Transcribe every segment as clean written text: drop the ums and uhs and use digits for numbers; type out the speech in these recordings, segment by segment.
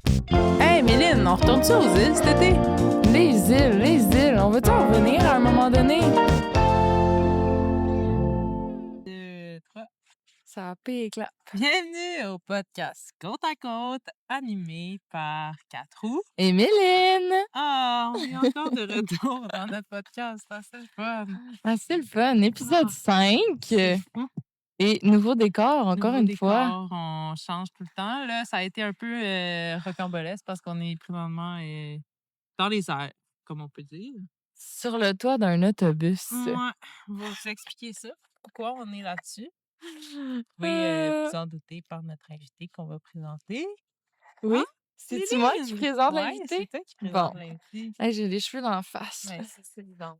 Hey, Méline, on retourne-tu aux îles cet été? Les îles, on va-tu en revenir à un moment donné? 2, 3. Ça pique, là. Bienvenue au podcast Côte à Côte, animé par Catrou. Et Méline! Ah, on est encore de retour dans notre podcast, c'est le fun. Ah, c'est le fun. Épisode 5. C'est fou. Et nouveau décor, encore Nouveau une fois. décor, on change tout le temps. Là, ça a été un peu rocambolesque parce qu'on est présentement dans les airs, comme on peut dire. Sur le toit d'un autobus. Ouais, on va vous expliquer ça. Pourquoi on est là-dessus? Vous pouvez vous en douter par notre invité qu'on va présenter. Oui? Hein? C'est-tu moi qui présente Ouais, l'invité? c'est toi qui présente Bon. l'invité. Hey, j'ai les cheveux dans la face. Ouais, ça, c'est évident.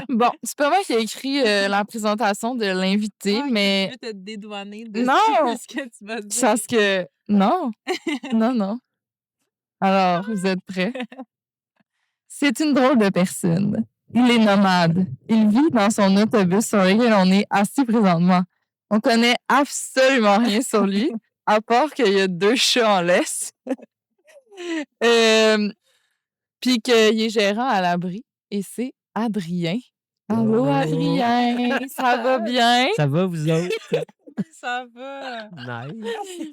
Bon, c'est pas moi qui ai écrit la présentation de l'invité, Ah, mais... Tu veux te dédouaner de Non! ce que tu vas dire. Parce que... Non! Non. Alors, vous êtes prêts? C'est une drôle de personne. Il est nomade. Il vit dans son autobus sur lequel on est assis présentement. On connaît absolument rien sur lui, à part qu'il y a 2 chats en laisse. Puis qu'il est gérant à l'abri. Et c'est Adrien. Allô, Adrien! Ça va bien? Ça va, vous autres? Ça va. Nice.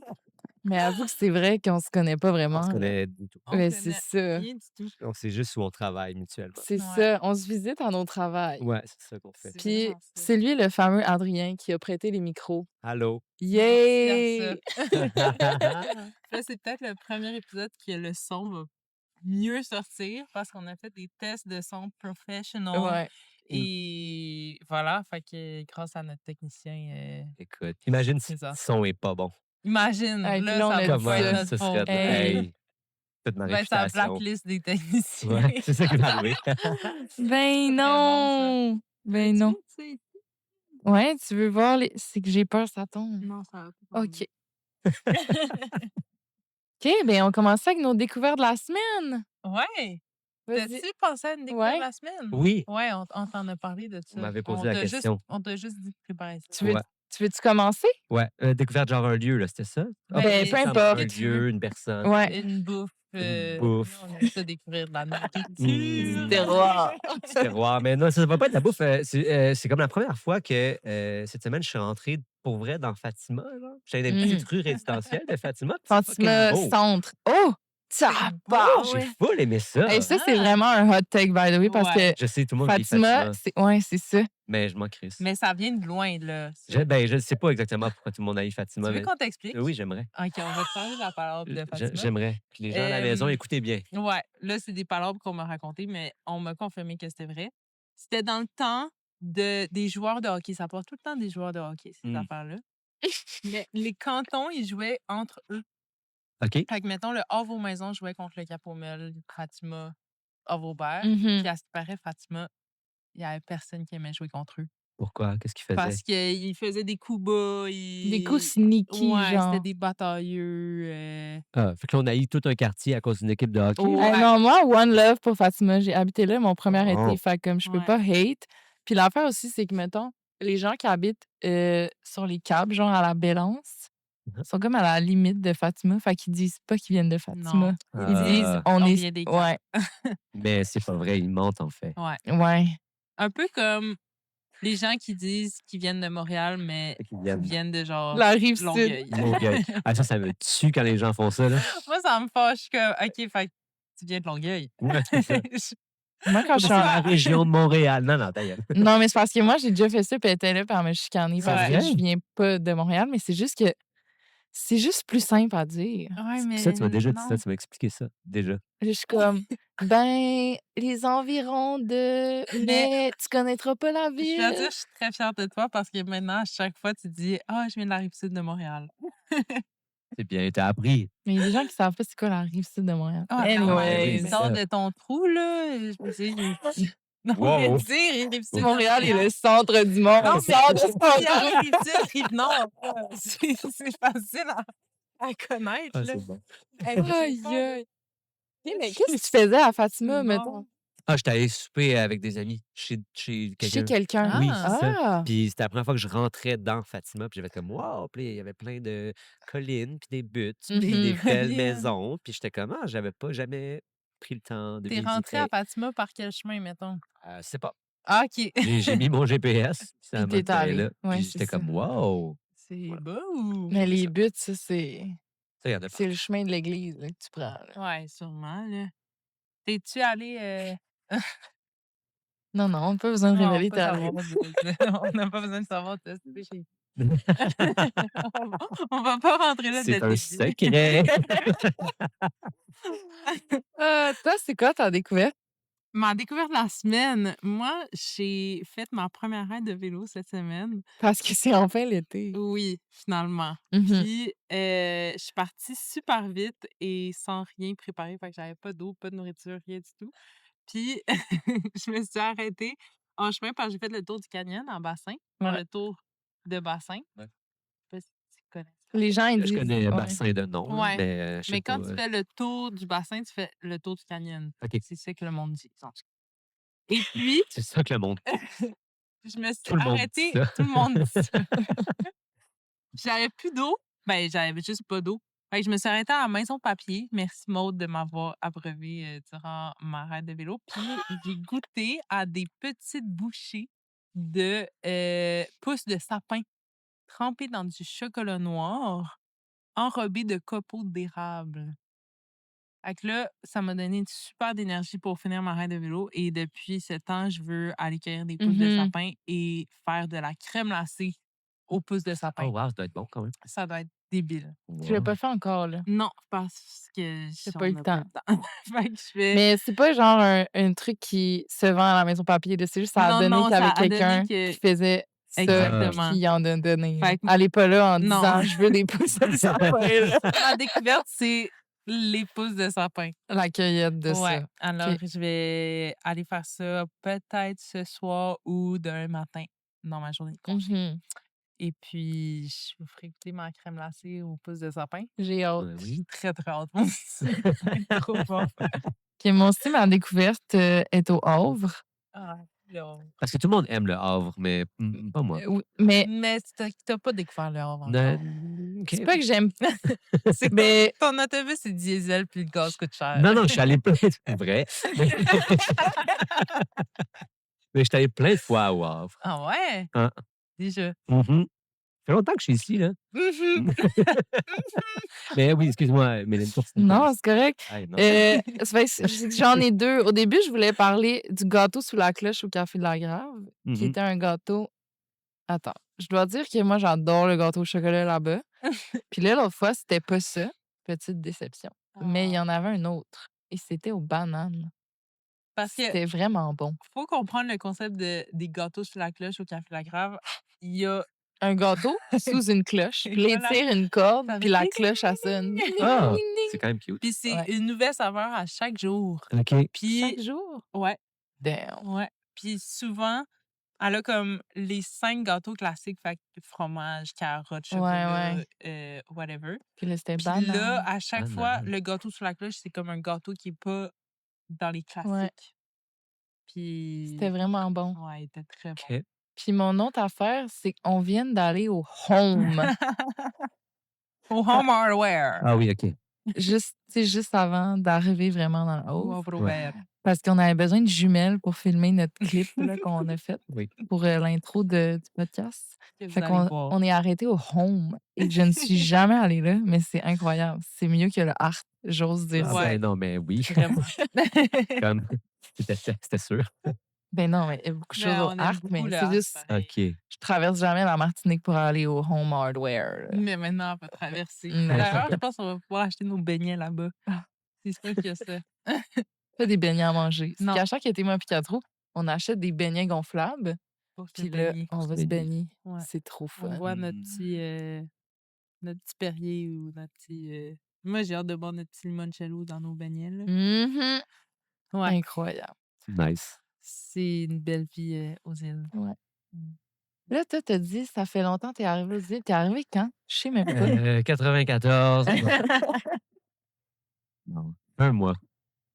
Mais avoue que c'est vrai qu'on se connaît pas vraiment. On se là. connaît du tout. On Ouais, connaît c'est ça. rien du tout. On sait juste où on travaille mutuellement. C'est Ouais. ça. On se visite à nos travails. Ouais, c'est ça qu'on fait. C'est Puis vraiment ça. c'est lui le fameux Adrien qui a prêté les micros. Allô? Yay! Là, c'est peut-être le premier épisode que le son va mieux sortir parce qu'on a fait des tests de son professional. Ouais. Et voilà, fait que grâce à notre technicien, Écoute, imagine si C'est ça. le son est pas bon. imagine, Hey, là, puis là, on ça a va dit pas être ça. notre ce faute. serait... Hey. Hey, toute ma Ben, ça réputation. blacklist des techniciens. Ouais, c'est ça qui va arriver. Ben bon, non! Ben Tu non. veux, tu sais? Ouais, tu veux voir les... C'est que j'ai peur, ça tombe. Non, ça va pas. OK. OK, ben on commence avec nos découvertes de la semaine. Ouais! Vas-y. T'as-tu pensé à une découverte Ouais. de la semaine? Oui, Ouais, on t'en a parlé de ça. on m'avait posé On la t'a question. on t'a juste dit de préparer ça. Tu veux, Ouais. tu veux-tu commencer? Ouais, découverte genre un lieu, là, c'était ça? Ben, peu ça, importe. Un que tu veux. lieu, une personne. Ouais. Une bouffe. bouffe. On aime ça découvrir de la nourriture. Du terroir. Du terroir. Mais non, ça va pas être la bouffe. C'est comme la première fois que cette semaine, je suis rentré pour vrai dans Fatima. J'étais dans une petite rue résidentielle de Fatima. puis c'est Fatima fucking beau. Centre. Oh! Ça beau, part! J'ai full aimé ça. Hey, ça, c'est Ah. vraiment un hot take, by the way, parce Ouais. que Je sais, tout le monde dit Fatima, Fatima. c'est ça. Mais je m'en crisse. Mais ça vient de loin, là. Je ne sais pas exactement pourquoi tout le monde a eu Tu Fatima. veux Mais... qu'on t'explique? Oui, j'aimerais. OK, on va te parler de la parole de Fatima. J'aimerais. Puis les gens à la maison, écoutez bien. Ouais, là, c'est des palabres qu'on m'a racontées, mais on m'a confirmé que c'était vrai. C'était dans le temps des joueurs de hockey. Ça part tout le temps des joueurs de hockey, ces affaires-là. Mais les cantons, ils jouaient entre eux. OK? Fait que, mettons, le Havre-Maison jouait contre le Cap-Aumel, Fatima, Havre-Aubert. Mhm. Puis, à ce qui paraît, Fatima, il n'y avait personne qui aimait jouer contre eux. Pourquoi? Qu'est-ce qu'ils faisaient? Parce qu'ils faisaient des coups bas. Des coups sneaky, Ouais, genre. c'était des batailleux. Ah, fait que là, on a eu tout un quartier à cause d'une équipe de hockey. Oh. Hey, Ouais. non, moi, one love pour Fatima. J'ai habité là mon premier Oh. été. Fait comme je peux Ouais. pas hate. Puis l'affaire aussi, c'est que, mettons, les gens qui habitent sur les câbles, genre à la Bélance, sont comme à la limite de Fatima. Fait qu'ils disent pas qu'ils viennent de Fatima. Non. Ils disent on est. vient des câbles. Ouais. Mais c'est pas vrai, ils mentent en fait. Ouais. Ouais. Un peu comme les gens qui disent qu'ils viennent de Montréal, mais Fait qu'ils qui viennent viennent de genre La rive sud. Longueuil. Longueuil. Ah, ça me tue quand les gens font ça. Là. Moi, ça me fâche. Je suis comme, OK, fait que tu viens de Longueuil. Ouais, c'est ça. Moi, quand je C'est suis en... la région de Montréal. Non, non, d'ailleurs. Non, mais c'est parce que moi, j'ai déjà fait ça, puis elle était là, puis elle m'a chicanée parce Ouais. que je viens pas de Montréal, mais c'est juste que c'est juste plus simple à dire. Ouais, mais Ça, tu m'as déjà dit non. ça, tu m'as expliqué ça, déjà. Je suis comme, ben, les environs de... Mais tu connaîtras pas la Je ville. dois dire, je suis très fière de toi parce que maintenant, à chaque fois, tu dis « Ah, je viens de la Rive-Sud de Montréal. C'est bien, t'as appris. Mais il y a des gens qui savent pas c'est quoi la rive sud de Montréal. » Ah, Anyways. mais sors ça. de ton trou, là. Je me dis, non, Wow. je veux dire, Rive-Sud. Montréal est le centre du monde. Non, Le centre de Montréal, Rive-Sud, Rive-Nord. C'est facile à connaître, Ah, là. c'est bon. Hey, Aïe, aïe. Ok, mais qu'est-ce que tu faisais à Fatima, Non. mettons? Ah, j'étais allé souper avec des amis chez Chez quelqu'un. quelqu'un. Oui, c'est ça. Ah! Puis c'était la première fois que je rentrais dans Fatima, puis j'avais comme wow! Puis il y avait plein de collines, puis des buttes, puis des Mhm. belles Colline. maisons. Puis j'étais comme ah, j'avais pas jamais pris le temps de T'es rentré à visiter. Fatima par quel chemin, mettons? C'est pas. Ah, OK. J'ai mis mon GPS, puis ça Puis m'a t'es tiré allé. là. Ouais, Puis c'est j'étais ça. comme wow! C'est Voilà. beau. Mais C'est les ça. buts, ça, c'est Ça, il y en a c'est le partout. chemin de l'église là, que tu prends. Là. Ouais, sûrement, là. T'es-tu allé... Non, non, on n'a pas besoin de Non, révéler pas ta savoir. liste. On n'a pas besoin de savoir t'as souper chez on va pas rentrer là dès C'est le un début. secret. Toi, c'est quoi ta découverte? Ma découverte de la semaine, moi, j'ai fait ma première ride de vélo cette semaine. Parce que c'est enfin l'été. Oui, finalement. Mhm. Puis, je suis partie super vite et sans rien préparer. Fait que j'avais pas d'eau, pas de nourriture, rien du tout. Puis, je me suis arrêtée en chemin parce que j'ai fait le tour du canyon en bassin. Faire Ouais. le tour de bassin. Ouais. Je sais pas si tu connais ça. Les gens, ils Je disent. connais Ouais. bassin de nom, là, Ouais. mais je sais Mais pas. quand tu fais le tour du bassin, tu fais le tour du canyon. OK. C'est ça que le monde dit. En tout cas. Et puis, C'est ça que le monde. je me suis Tout le monde dit arrêtée. ça. Tout le monde dit ça. J'avais plus d'eau. Ben, j'avais juste pas d'eau. Fait que je me suis arrêtée à la maison papier. Merci Maude de m'avoir abreuvé durant ma ride de vélo. Puis j'ai goûté à des petites bouchées de pousses de sapin trempées dans du chocolat noir, enrobées de copeaux d'érable. Fait que là, ça m'a donné une super d'énergie pour finir ma ride de vélo. Et depuis ce temps, je veux aller cueillir des pousses de Mhm. sapin et faire de la crème glacée aux pousses de Oh sapin. wow, ça doit être bon quand même. Ça doit être débile. Tu l'as Wow. pas fait encore, là. Non, parce que T'as on pas eu le n'a pas temps. le temps. Fait que je fais... Mais c'est pas genre un truc qui se vend à la maison papier. là. C'est juste ça a Non, donné non, qu'il y ça avait a donné quelqu'un que... qui faisait ça puis Exactement. qui en a donné. Fait que- Allez pas là en Non. disant je veux des pousses de sapin. là. Ma découverte, c'est les pousses de sapin. La cueillette de Ouais. ça. Alors, Ok. je vais aller faire ça peut-être ce soir ou demain matin dans ma journée de congé. Mhm. Et puis, je vous ferai goûter ma crème glacée aux pousses de sapin. J'ai hâte. Oui. Très, très hâte. Moi aussi. Ça va être trop bon. Ok, moi aussi, ma découverte est au Havre. Ah, là. Parce que tout le monde aime le Havre, mais pas moi. Oui, mais Mais t'as pas découvert le Havre Non, encore. OK. c'est pas que j'aime. C'est Mais ton autobus, c'est diesel, puis le gaz coûte cher. Non, je suis allé plein de... Vrai. Mais je suis allé plein de fois au Havre. Ah ouais? Ah. Déjà. Mhm. Ça fait longtemps que je suis ici, là. Mhm. Mais oui, excuse-moi, Mélanie, continue. non, c'est correct. Hey, non. J'en ai deux. Au début, je voulais parler du gâteau sous la cloche au Café de la Grave, qui Mhm. était un gâteau. Attends, je dois dire que moi, j'adore le gâteau au chocolat là-bas. Puis là, l'autre fois, c'était pas ça. Petite déception. Mais il y Ah. en avait un autre. Et c'était aux bananes. Parce que C'était vraiment bon. faut comprendre le concept des gâteaux sous la cloche au Café La Grave. Il y a... Un gâteau sous une cloche. Et Puis là, il voilà. tire une corde, Ça puis fait la ding, cloche, elle sonne. Ah, c'est quand même cute. Puis c'est Ouais. une nouvelle saveur à chaque jour. OK. Puis, Chaque jour. ouais, Damn. ouais. Puis souvent, elle a comme les 5 gâteaux classiques, fait que fromage, carotte, chocolat, whatever. Puis là, c'était Puis banane. là, à chaque fois, Banane. le gâteau sous la cloche, c'est comme un gâteau qui est pas dans les classiques. Puis, C'était vraiment bon. ouais, il était très bon. OK. Puis mon autre affaire, c'est qu'on vient d'aller au Home. Au Home Hardware. Ah oui, OK. juste avant d'arriver vraiment dans le Au Havre. Hardware. Parce qu'on avait besoin de jumelles pour filmer notre clip là, qu'on a fait Oui. pour l'intro du podcast. Que vous Fait allez qu'on voir. on est arrêté au Home et je ne suis jamais allée là, mais c'est incroyable. C'est mieux que le Art, j'ose dire Ah ça. Ouais. ben non, mais oui. Vraiment. Comme, c'était sûr. Ben non, mais il y a beaucoup de Mais choses au on aime Art, beaucoup mais le c'est Art, juste, pareil. OK. je traverse jamais la Martinique pour aller au Home Hardware. là. Mais maintenant, on peut traverser. Non. D'ailleurs, je pense qu'on va pouvoir acheter nos beignets là-bas. Ah. C'est sûr qu'il y a ça. Pas des beignets à manger. C'est Non. qu'à chaque été, moi et Catro, on achète des beignets gonflables, Pour se puis là, baigner. on va Se se baigner. baigner. Ouais. C'est trop On fun. voit notre petit Perrier ou notre petit... Moi, j'ai hâte de boire notre petit limoncello dans nos beignets. Là. Mhm. Ouais. Incroyable. Nice. C'est une belle vie aux îles. Ouais. Mm. Là, toi, t'as dit, ça fait longtemps que t'es arrivé aux îles. T'es arrivé quand? Je sais même pas. 94. Non, un mois.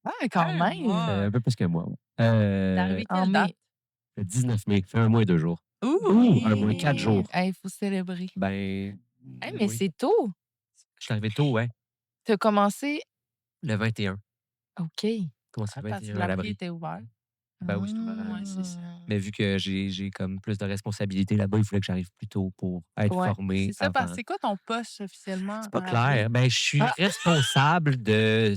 Ah, quand Un même! mois. Un peu plus que moi. Ouais. T'es arrivé En quelle date? mai. Le 19 mai, fait 1 mois et 2 jours. Ouh! Un mois et 4 jours. Il faut célébrer. Ben, Mais oui. c'est tôt. Je suis arrivé tôt, ouais. T'as commencé... Le 21. OK. Commencé le Parce que 21 à l'abri l'abri. était ouvert. Ben oui, c'est ouvert. Ouais, c'est ça. Mais vu que j'ai comme plus de responsabilités là-bas, il fallait que j'arrive plus tôt pour être Ouais, formé C'est ça, parce avant. que c'est quoi ton poste officiellement? C'est pas dans l'abri? clair. Ben, je suis responsable de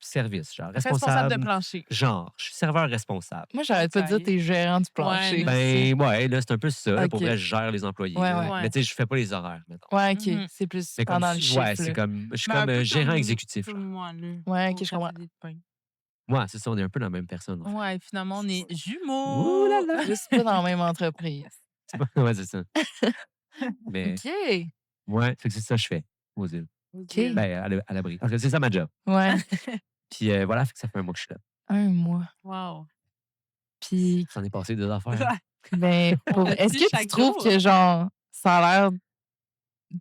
service, genre. Responsable de plancher. Genre, je suis serveur responsable. Moi, j'arrête pas de Ça y dire est. t'es gérant du plancher. Ouais, Ben, ouais, là, c'est un peu ça. Là, pour Ok. vrai, je gère les employés. Ouais, là. ouais. Mais tu sais, je fais pas les horaires, mettons. Ouais, OK. Mhm. C'est plus Mais comme, pendant le chiffre. ouais, c'est là. comme, je suis Ben, un comme peu gérant comme exécutif. Comme genre. moi, là. Ouais, au ok, je comprends. café de pain. Ouais, c'est ça, on est un peu la même personne. en fait. Ouais, finalement, on est Ouh jumeaux. là là! Juste pas dans la même entreprise. Ouais, c'est ça. Mais, OK. ouais, fait que c'est ça que je fais aux îles. OK. Ben, à l'abri. Parce que c'est ça ma job. Ouais. Puis voilà, fait que ça fait 1 mois que je suis là. 1 mois. Wow. Puis, Ça en est passé 2 affaires. ben, On le est-ce dit que tu chaque trouves jour. que, genre, ça a l'air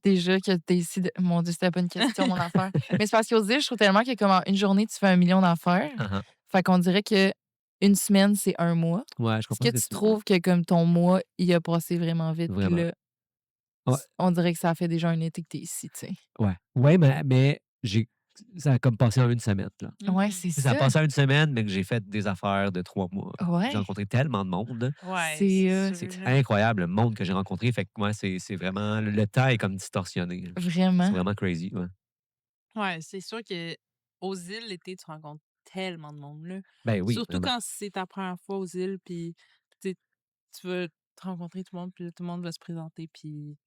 déjà que t'es ici... Mon Dieu, c'était pas une question, mon affaire. Mais c'est parce qu'aux îles, je trouve tellement que, comme en une journée, tu fais 1 million d'affaires. Uh-huh. Fait qu'on dirait que une semaine, c'est 1 mois. Ouais, je Est-ce comprends que ce que tu tu veux. trouves que, comme ton mois, il a passé vraiment vite? Puis Vraiment. là, Ouais. on dirait que ça fait déjà un été que t'es ici, tu sais. Ouais. Ouais, mais ça a comme passé en 1 semaine. Là. Ouais, Mhm. c'est Ça a ça. passé en 1 semaine, mais que j'ai fait des affaires de 3 mois. Ouais. J'ai rencontré tellement de monde. Ouais, C'est, C'est sûr. incroyable le monde que j'ai rencontré. Fait que moi, c'est vraiment. Le temps est comme distorsionné. là. C'est Vraiment. vraiment crazy. Ouais. Ouais, c'est sûr que aux îles, l'été, tu rencontres tellement de monde, là. Ben oui. Surtout vraiment. quand c'est ta première fois aux îles, puis tu sais, tu veux te rencontrer tout le monde, puis là, tout le monde va se présenter, puis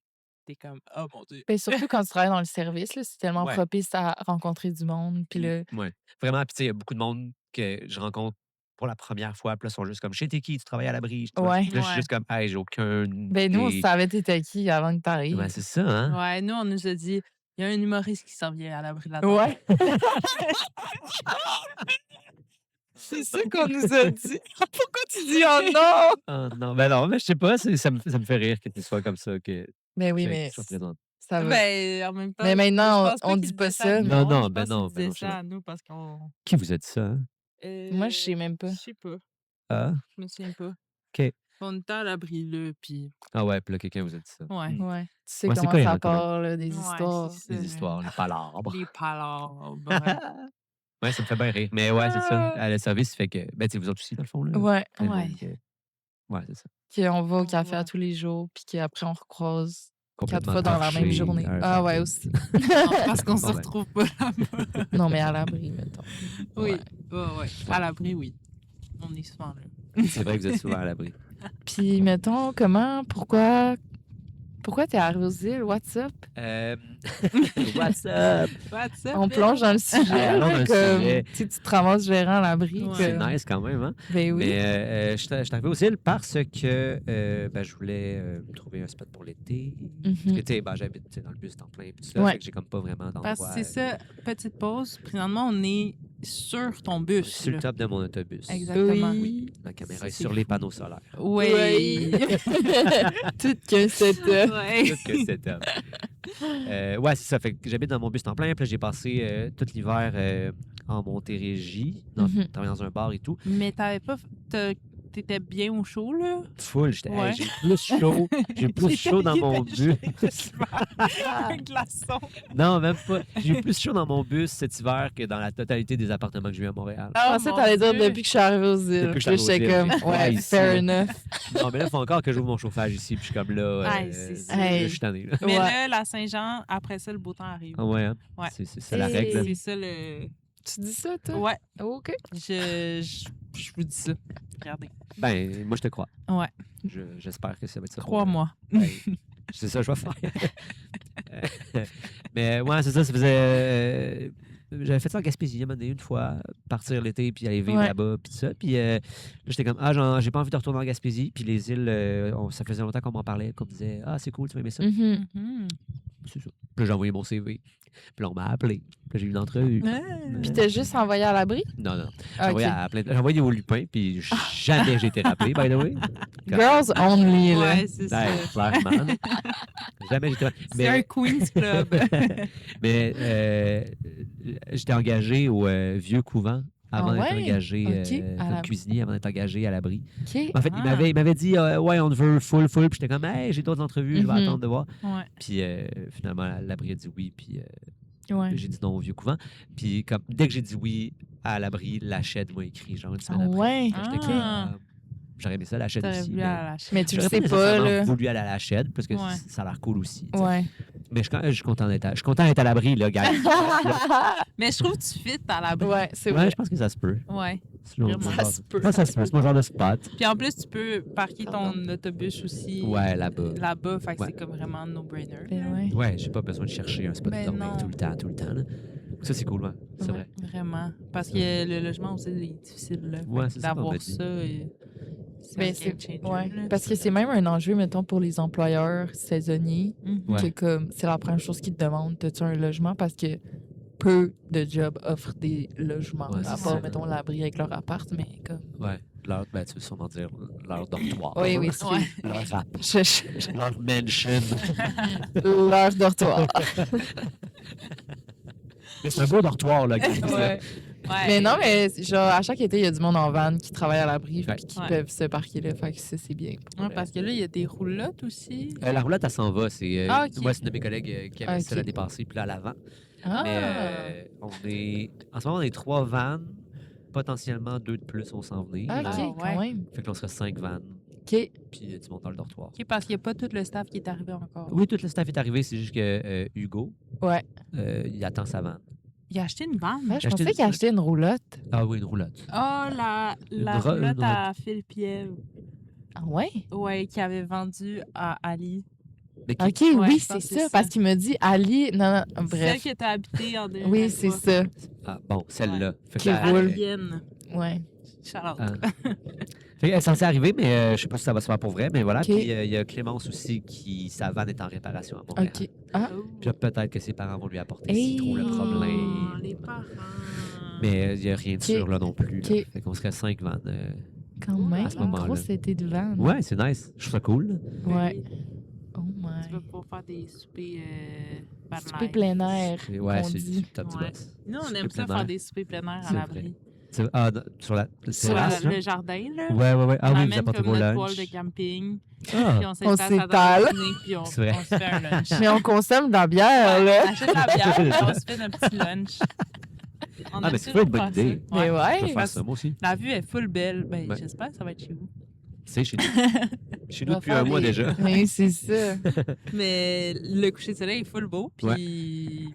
t'es comme « Oh mon Dieu! Ben, surtout quand tu travailles dans le service, là, c'est tellement Ouais. propice à rencontrer du monde. Puis là, Ouais. Vraiment, puis tu sais, il y a beaucoup de monde que je rencontre pour la première fois. Puis là, ils sont juste comme, chez t'es qui? Tu travailles à l'abri? Tu vois? ouais. Puis là, je suis Ouais. juste comme, hey, j'ai aucun Ben, nous, on idée. savait t'étais qui avant que Ouais, t'arrives. c'est ça, » hein? Ouais, nous, on nous a dit « Il y a un humoriste qui s'en vient à l'abri de la tempête. Ouais. C'est ça qu'on nous a dit. Pourquoi tu dis oh non? Ah non, ben non, mais je sais pas, ça me fait rire que tu sois comme ça, que Ben oui, tu mais sois présente. ça va. Ben, en même temps, Mais je maintenant, pense pas on qu'il dit pas disait ça. à mais- Non, non, je ben pense qu'il non, disait c'est ça vrai. à nous parce qu'on... Qui vous a dit ça? Hein? Moi, je sais même pas. Je sais pas. Ah, Je me souviens pas. OK. On était à l'abri, là, puis... Ah ouais, puis là, quelqu'un vous a dit ça. Ouais. Hmm. Ouais. Tu sais Ouais, c'est comment cohérent ça quand même. part, là, des Ouais, histoires. c'est ça, Les là. histoires, les palabres. Les palabres. Ouais, ça me fait bien rire. Mais ouais, c'est ça. À le service, fait que, ben, tu sais, vous autres aussi, dans le fond, là. Ouais. Plein de Ouais. monde ouais, c'est ça. Qu'on va au On café va. à tous les jours, puis qu'après, on recroise 4 Complètement fois dans la même torché, journée. un Ah ouais, party. aussi. Non, parce qu'on se Bon, ben. retrouve pas là-bas. Non, mais à l'abri, mettons. Oui, Ouais. ouais. À l'abri, oui. On est souvent là. C'est vrai que vous êtes souvent à l'abri. Puis, mettons, pourquoi t'es arrivé aux îles? What's up? What's up? What's up, On plonge dans le sujet. Allons là, dans le comme, sujet. tu sais, tu te ramasses gérant à l'abri. Ouais. C'est comme- nice quand même, hein? Ben oui. Mais je suis arrivé aux îles parce que ben, je voulais me trouver un spot pour l'été. Parce que, Mhm. tu sais, ben, j'habite tu sais, dans le bus temps plein, puis tout ça. Ouais. Fait que j'ai comme pas vraiment d'endroit. Parce que c'est ça, petite pause. Présentement, on est sur ton bus. Sur le là. top de mon autobus. Exactement. Oui. La caméra Ça, est c'est sur les fou. panneaux solaires. Oui. Tout qu'un setup. Ouais. Tout que c'est top. Ouais, c'est ça. Fait que j'habite dans mon bus temps plein. Puis là, j'ai passé tout l'hiver en Montérégie, Mhm. travaillant dans un bar et tout. Mais t'avais pas. T'étais bien au chaud, là? Full, j'étais, hey, Ouais. j'ai plus chaud. J'ai plus chaud dans mon bus. Un glaçon. Non, même pas. J'ai eu plus chaud dans mon bus cet hiver que dans la totalité des appartements que j'ai eu à Montréal. Je pensais que t'allais dire depuis que je suis arrivée aux îles. Depuis que je suis Puis j'étais arrivée aux comme, îles. ouais, Ouais, ici, fair là. enough. Non, mais là, il faut encore que j'ouvre mon chauffage ici. Puis je suis comme là. Ah, c'est ça. là, Hey. je suis tanné. Là. Mais Ouais. là, la Saint-Jean, après ça, le beau temps arrive. Ah ouais, hein? Ouais. C'est la règle. là. C'est ça le. Tu dis ça, toi? Ouais, OK. je vous dis ça. Regardez. Ben, moi, je te crois. Ouais. J'espère que ça va être ça. pour Crois-moi. Ben, c'est ça que je vais faire. Mais ouais, c'est ça. Ça faisait. J'avais fait ça en Gaspésie, à un moment donné, une fois, partir l'été, puis aller vivre Ouais. là-bas, puis tout ça. Puis là, j'étais comme, j'ai pas envie de retourner en Gaspésie. Puis les îles, ça faisait longtemps qu'on m'en parlait, qu'on me disait, c'est cool, tu vas aimer ça. Mhm. Mhm. C'est ça. Puis là, j'ai envoyé mon CV. Puis là, on m'a appelé. Puis là, j'ai eu une entrevue. Ah. Puis t'as juste envoyé à l'abri? Non, non. J'ai OK. envoyé, j'ai envoyé au Lupin, puis jamais j'ai été rappelé, by the way. Girls only, là. Ouais, c'est ça. Ouais, clairement. Jamais j'ai été rappelé. C'est un Queen's Club. Mais j'étais engagé au Vieux Couvent avant Ah d'être ouais? engagé OK, à comme la- cuisinier, avant d'être engagé à l'abri. OK. En fait, Ah. il m'avait dit ouais, on te veut full. Puis j'étais comme, hey, j'ai d'autres entrevues, je vais Mhm. attendre de voir. Ouais. Puis finalement, l'abri a dit oui. Puis Ouais. j'ai dit non au vieux couvent. Puis comme, dès que j'ai dit oui à l'abri, la chaîne m'a écrit, genre une Ah semaine après. ouais. Puis j'étais Ah. comme, j'aurais aimé ça, la chaîne T'aurais aussi. voulu Mais aller à la chaîne. Mais tu le j'aurais pas sais pas, nécessairement là. voulu aller à la chaîne parce que Ouais. ça a l'air cool aussi. tu sais. Ouais. Mais je suis content d'être à l'abri, là, gars. Mais je trouve que tu fit à l'abri. Ouais, c'est Ouais, vrai. je pense que ça se peut. Ouais. C'est mon Vraiment. genre- Ça se peut. Ouais, ça se peut. C'est mon genre de spot. Puis en plus, tu peux parquer ton autobus aussi Ouais, là-bas. là-bas. Fait que Ouais. c'est comme vraiment no-brainer. Ben ouais. Ouais, j'ai pas besoin de chercher un spot Ben de dormir non. tout le temps. Là. Ça, c'est cool, ouais. C'est Ouais. vrai. Vraiment. Parce que le logement aussi est difficile. Là. Ouais, Fait c'est que ça qu'on d'avoir m'a dit. ça, Ben, un game c'est changer, ouais. là. Parce que c'est même un enjeu, mettons, pour les employeurs saisonniers, Mhm. Ouais. que comme c'est la première chose qu'ils te demandent, as-tu un logement? Parce que peu de jobs offrent des logements, Ouais, à c'est part, ça. mettons, l'abri avec leur appart, mais comme... Ouais. Ben, tu veux sûrement dire leur dortoir. Oui, oui, Ouais. Leur rap. Je- Leur mansion. leur dortoir. Mais c'est un beau dortoir, là, gars. Ouais. Ouais. Mais non, mais genre, à chaque été, il y a du monde en van qui travaille à l'abri Ouais. puis qui Ouais. peuvent se parquer là. Fait que ça, c'est bien. pour, Ouais, parce que là, il y a des roulottes aussi. La roulotte, elle s'en va. C'est Ah, ok. moi, c'est une de mes collègues qui avait Ah, ça ok. l'année passée, puis là, à l'avant. Ah! Mais en ce moment, on est 3 vannes. Potentiellement 2 de plus, on s'en venir. OK, Ah, ouais. quand même. Fait que là, on serait 5 vannes. OK. Puis du monde dans le dortoir. OK, parce qu'il n'y a pas tout le staff qui est arrivé encore. Oui, tout le staff est arrivé. C'est juste que Hugo, Ouais. il attend sa vanne. Il a acheté une vanne. Ouais, je J'ai acheté pensais qu'il achetait une roulotte. Ah oui, une roulotte. Oh, la roulotte. roulotte à Phil Piève. Ah ouais? Ouais, qui avait vendu à Ali. Mais qui- OK, Ouais, oui, je pense c'est que c'est ça. ça. Parce qu'il me dit Ali. Non, non, Celle bref. qui était habitée en 2023. Oui, c'est ça. Ah, bon, celle-là. Fait Qui que là, roule. Alienne. Ouais. Shout-out. Fait qu'elle est censée arriver, mais je sais pas si ça va se faire pour vrai. Mais voilà. OK. Puis il y a Clémence aussi, sa vanne est en réparation à Montréal. OK. Ah, Oh. Puis là, peut-être que ses parents vont lui apporter Hey. s'ils trouvent le Oh, problème. les parents. Mais il n'y a rien de OK. sûr là non plus. là. OK. Fait qu'on serait 5 vannes. quand Oh là même. là. À ce moment-là. Gros, c'était de van. Ouais, c'est nice. Je trouve ça cool. là. Ouais. Oui. Oh Tu vas my. pouvoir faire des soupers bad Souper night. plein air. Ouais, on c'est dit. top du Ouais. boss. Nous, on Souper aime ça plein air. faire des soupers plein air à C'est l'abri. Sur la Sur terrasse, là? le jardin, là. Ouais. Ah On oui, vous amène apportez comme vos notre lunchs. poêle de camping. Ah, Puis on s'étale à s'étale. puis on C'est vrai. se fait un lunch. Mais on consomme de la bière, Ouais, là. on achète la bière, puis on se fait notre petit lunch. On Ah, aime mais c'est toujours pas une bonne faire ça. idée. Mais je vais ouais. faire ça, moi aussi. La vue est full belle. Ben, Ouais. j'espère que ça va être chez vous. C'est chez nous. Chez On nous va depuis faire un mois des- déjà. Oui, c'est ça. Mais le coucher de soleil est full beau, puis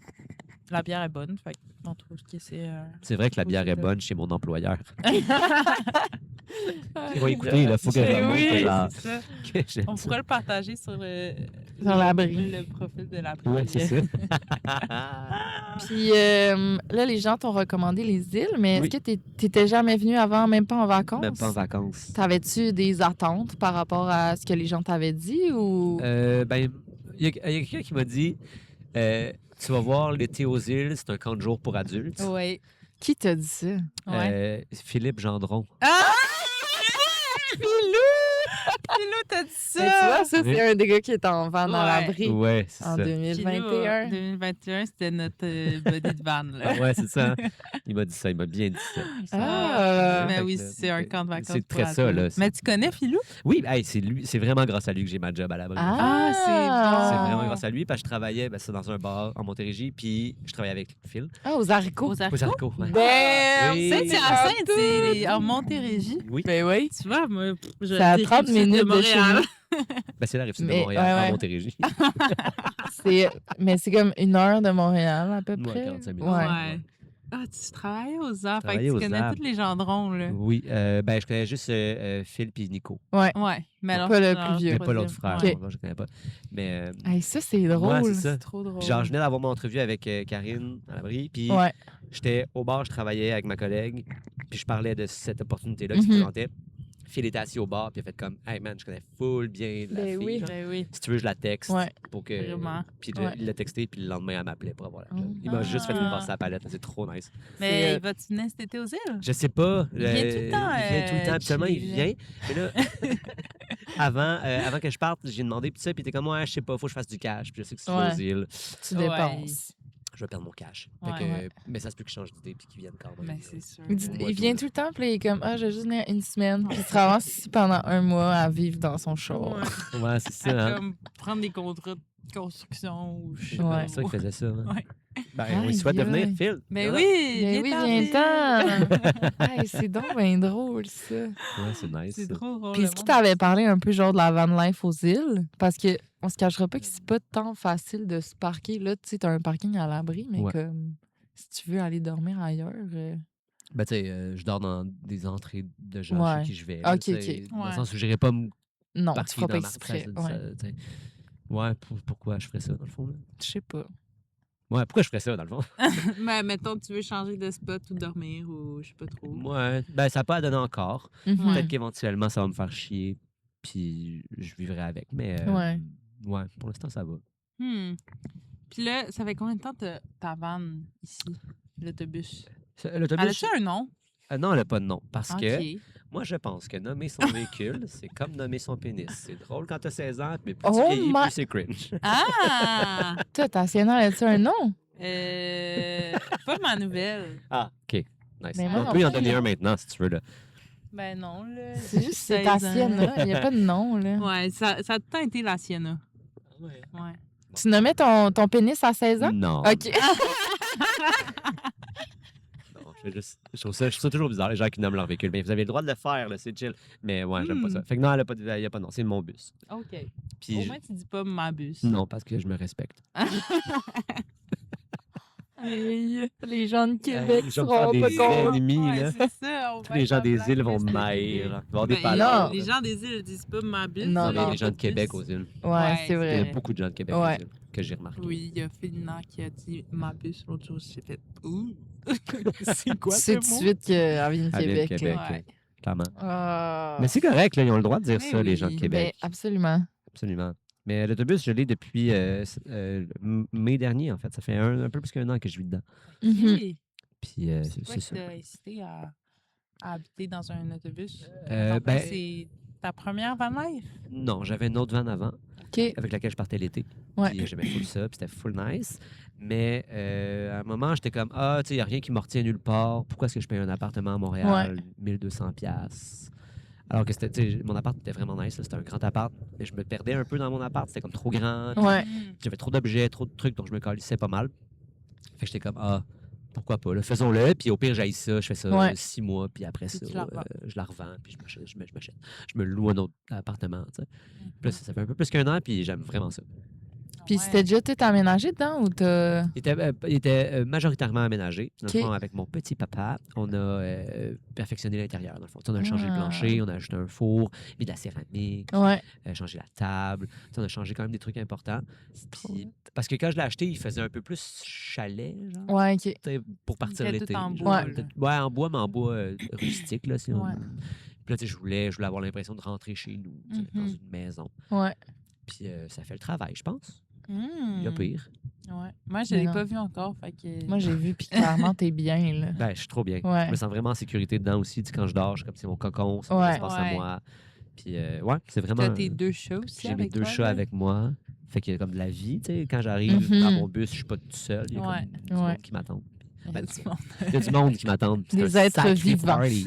la bière est bonne. Fait on trouve que c'est... C'est vrai que la bière est là. bonne chez mon employeur. Oui, écoutez, il faut que je Ben remonte, oui, genre, c'est ça. que j'aime On ça. pourrait le partager sur le l'abri. le profil de l'abri. Ouais, c'est ça. Puis là, les gens t'ont recommandé les îles, mais est-ce Oui. que t'étais jamais venu avant, même pas en vacances? Même pas en vacances. T'avais-tu des attentes par rapport à ce que les gens t'avaient dit ou... Ben, il y a quelqu'un qui m'a dit tu vas voir l'été aux îles, c'est un camp de jour pour adultes. Oui. Qui t'a dit ça? Ouais. Philippe Gendron. Ah! Philou, t'as dit Mais tu vois, ça! ça, c'est un des gars qui est en van dans Ouais. l'abri Ouais, c'est en ça. 2021. 2021, c'était notre body de van. Là. Ah ouais, c'est ça. Il m'a dit ça, il m'a bien dit ça. Ah! Mais Fait oui, que là, c'est un camp de vacances. c'est pour très ça, adultes. là. Mais tu connais Philou? Oui, hey, c'est lui, c'est vraiment grâce à lui que j'ai ma job à l'abri. Ah, c'est bon. C'est vraiment grâce à lui, parce que je travaillais c'est dans un bar en Montérégie, puis je travaillais avec Phil. Ah, aux haricots. Aux Aux haricots, ouais. Damn! Oui. Saint-Hyacinthe, c'est en Montérégie. Oui, Ben oui. Tu vois, moi, je C'est à 30 minutes de chez nous. ben, c'est la rive sud de Mais, Montréal, ouais, pas ouais. Montérégie. Mais c'est comme 1 heure de Montréal, à peu Ouais, près. 45 minutes. Ouais. Ah, tu travaillais aux arbres. Fait que travaillais tu aux connais arbres. tous les gendrons, là. Oui, ben je connais juste Phil puis Nico, Ouais. Mais alors, Pas le plus vieux. mais pas l'autre frère, Ok. non, je connais pas. Mais Hey, ça, c'est drôle. c'est ça. C'est trop drôle. Puis genre, je venais d'avoir mon entrevue avec Karine à l'abri, puis Ouais. j'étais au bar, je travaillais avec ma collègue, puis je parlais de cette opportunité-là qui se Mhm. présentait. Phil était assis au bar, puis il a fait comme « Hey man, je connais full bien la Ben fille. oui. genre. Ben oui. Si tu veux, je la texte. Ouais. Pour que... Vraiment. Puis Ouais. il l'a texté, puis le lendemain, elle m'appelait pour avoir la job. Oh. Il m'a juste fait Ah. passer la palette. C'est trop nice. Mais C'est, il va-tu venir cet été aux îles? Je sais pas. Il vient tout le temps, Il vient tout le temps. Habituellement, il chiller, vient. Mais là, avant que je parte, j'ai demandé, puis ça, puis t'es comme, ouais, je sais pas, faut que je fasse du cash. Puis je sais que c'est Ouais. aux îles. Tu Ouais. dépenses. je vais perdre mon cash. Ouais. Fait que, Ouais. mais ça se peut qu'il change d'idée puis qu'il vienne quand même. Ben, c'est sûr. Il vient tout le temps, puis il est comme, je vais juste venir une semaine. Puis il se ramasse ici pendant un mois à vivre dans son char. Ouais. Ouais, c'est ça. À Hein? comme prendre des contrats de construction ou je sais Ouais. pas C'est ça trop. qu'il faisait ça. Hein? Ouais. Ben, on lui Aïe, souhaite de venir, aïe. Phil. Ben Voilà. oui, Ben oui, viens-t'en. viens-t'en! Hey, c'est donc bien drôle, ça. Ouais, c'est nice. C'est ça. trop drôle. Puis le est-ce qu'il monde. t'avait parlé un peu genre de la van life aux îles? Parce que on se cachera pas que c'est pas tant facile de se parquer. Là, tu sais, t'as un parking à l'abri, mais Ouais. comme si tu veux aller dormir ailleurs. Ben, tu sais, je dors dans des entrées de gens Ouais. chez qui je vais. là, Ok, tu sais, ok. Dans le Ouais. sens où je n'irais pas me Non, tu parquer feras pas dans ma exprès. ça, Ouais. tu sais. Ouais, pourquoi je ferais ça, dans le fond? Là? Je sais pas. Ouais, pourquoi je ferais ça, dans le fond? Mais mettons, tu veux changer de spot ou dormir ou je sais pas trop. Ouais, ben, ça n'a pas à donner encore. Mhm. Peut-être qu'éventuellement, ça va me faire chier, puis je vivrai avec. Mais Ouais. ouais, pour l'instant, ça va. Puis là, ça fait combien de temps ta van ici, l'autobus? Elle L'autobus. a-tu un nom? Non, elle n'a pas de nom. Parce Ok. que moi, je pense que nommer son véhicule, c'est comme nommer son pénis. C'est drôle quand t'as 16 ans, mais plus Oh tu vieillis, my- plus c'est cringe. Ah! Toi, ta Sienna, as-tu un nom? Pas ma nouvelle. Ah, OK. Nice. Mais moi On non peut y en plus, donner hein. un maintenant, si tu veux. Là. Ben non, là. C'est juste c'est 16 ta ans. Sienna. Il n'y a pas de nom, là. Ouais, ça a tout le temps été la Sienna. Ouais. Ouais. Tu nommais ton pénis à 16 ans? Non. OK. Non, je trouve ça toujours bizarre, les gens qui nomment leur véhicule. Mais vous avez le droit de le faire, là, c'est chill. Mais ouais, j'aime pas ça. Fait que non, il n'y a pas de nom. C'est mon bus. OK. Puis Au moins, tu dis pas ma bus. non, parce que je me respecte. Hey, les gens de Québec je vais me seront faire pas des contents. ennemis, Ouais, là. c'est ça. on Tous va les être gens en des black îles vont list. m'haïr. Il va y avoir Ben, des palabres. les gens des îles disent pas ma bus. Non, Non, mais non. les gens de Québec aux îles. Ouais, c'est Il y vrai. a beaucoup de gens de Québec Ouais. aux îles que j'ai remarqué. Oui, il y a Félina qui a dit ma bus l'autre jour. J'ai fait ouh. C'est quoi Tu sais ce tout de mot? suite qu'elle vient de Elle vient de Québec. Québec, là. Ouais. clairement. Ah. Mais c'est correct, là, ils ont le droit de dire Mais ça, les oui. gens de Ben, Québec. absolument. Absolument. Mais l'autobus, je l'ai depuis mai dernier, en fait. Ça fait un peu plus qu'un an que je vis dedans. Mhm. Ok. Puis C'est quoi c'est qui ça. t'a incité à habiter dans un autobus? Ben, C'est ta première van life? non, j'avais une autre van avant, OK. avec laquelle je partais l'été. Ouais. Puis j'aimais full ça, puis c'était full nice. Mais à un moment, j'étais comme, tu sais, il n'y a rien qui me retient nulle part. Pourquoi est-ce que je paye un appartement à Montréal, 1200 $? Alors que c'était, tu sais, mon appart était vraiment nice, là, c'était un grand appart, mais je me perdais un peu dans mon appart, c'était comme trop grand. Ouais. J'avais trop d'objets, trop de trucs, donc je me calissais pas mal. Fait que j'étais comme, pourquoi pas, là, faisons-le, puis au pire, j'haïs ça, je fais ça Ouais. 6 mois, puis après Puis ça, tu la revends. je la revends, puis je me loue un autre appartement, tu sais. Puis là, ça fait un peu plus qu'un an, puis j'aime vraiment ça. Puis Ouais. c'était déjà tout aménagé dedans ou t'as. Il était majoritairement aménagé. Dans le OK. fond, avec mon petit papa, on a perfectionné l'intérieur, dans le fond. Tu sais, on a changé le plancher, on a ajouté un four, mis de la céramique, Ouais. changé la table. Tu sais, on a changé quand même des trucs importants. trop Puis- parce que quand je l'ai acheté, il faisait un peu plus chalet, genre. Ouais, OK. Tu sais, pour partir était tout l'été. en genre. bois, Ouais. là. Ouais, en bois, mais en bois rustique, là, si on- Ouais. Puis là, tu sais, je voulais avoir l'impression de rentrer chez nous, tu sais, dans Mhm. une maison. Ouais. Puis ça fait le travail, je pense. Hmm. Il y a pire. Ouais. Moi, je Mais l'ai non. pas vu encore. Fait que... Moi, j'ai vu, puis clairement, t'es bien, là. Ben, je suis trop bien. Ouais. Je me sens vraiment en sécurité dedans aussi. Tu sais, quand je dors, je suis comme c'est mon cocon, c'est mon Ouais. espace à Ouais. moi. Puis, ouais, c'est vraiment. T'as tes deux chats aussi J'ai mes avec 2 toi, chats là? avec moi. Fait qu'il y a comme de la vie, tu sais. Quand j'arrive Mhm. dans mon bus, je suis pas tout seul. Il y a Ouais. comme du Ouais. monde qui m'attend. Il y a du monde. Il y a du monde qui m'attend. puis c'est Des un êtres sacré vivants. party.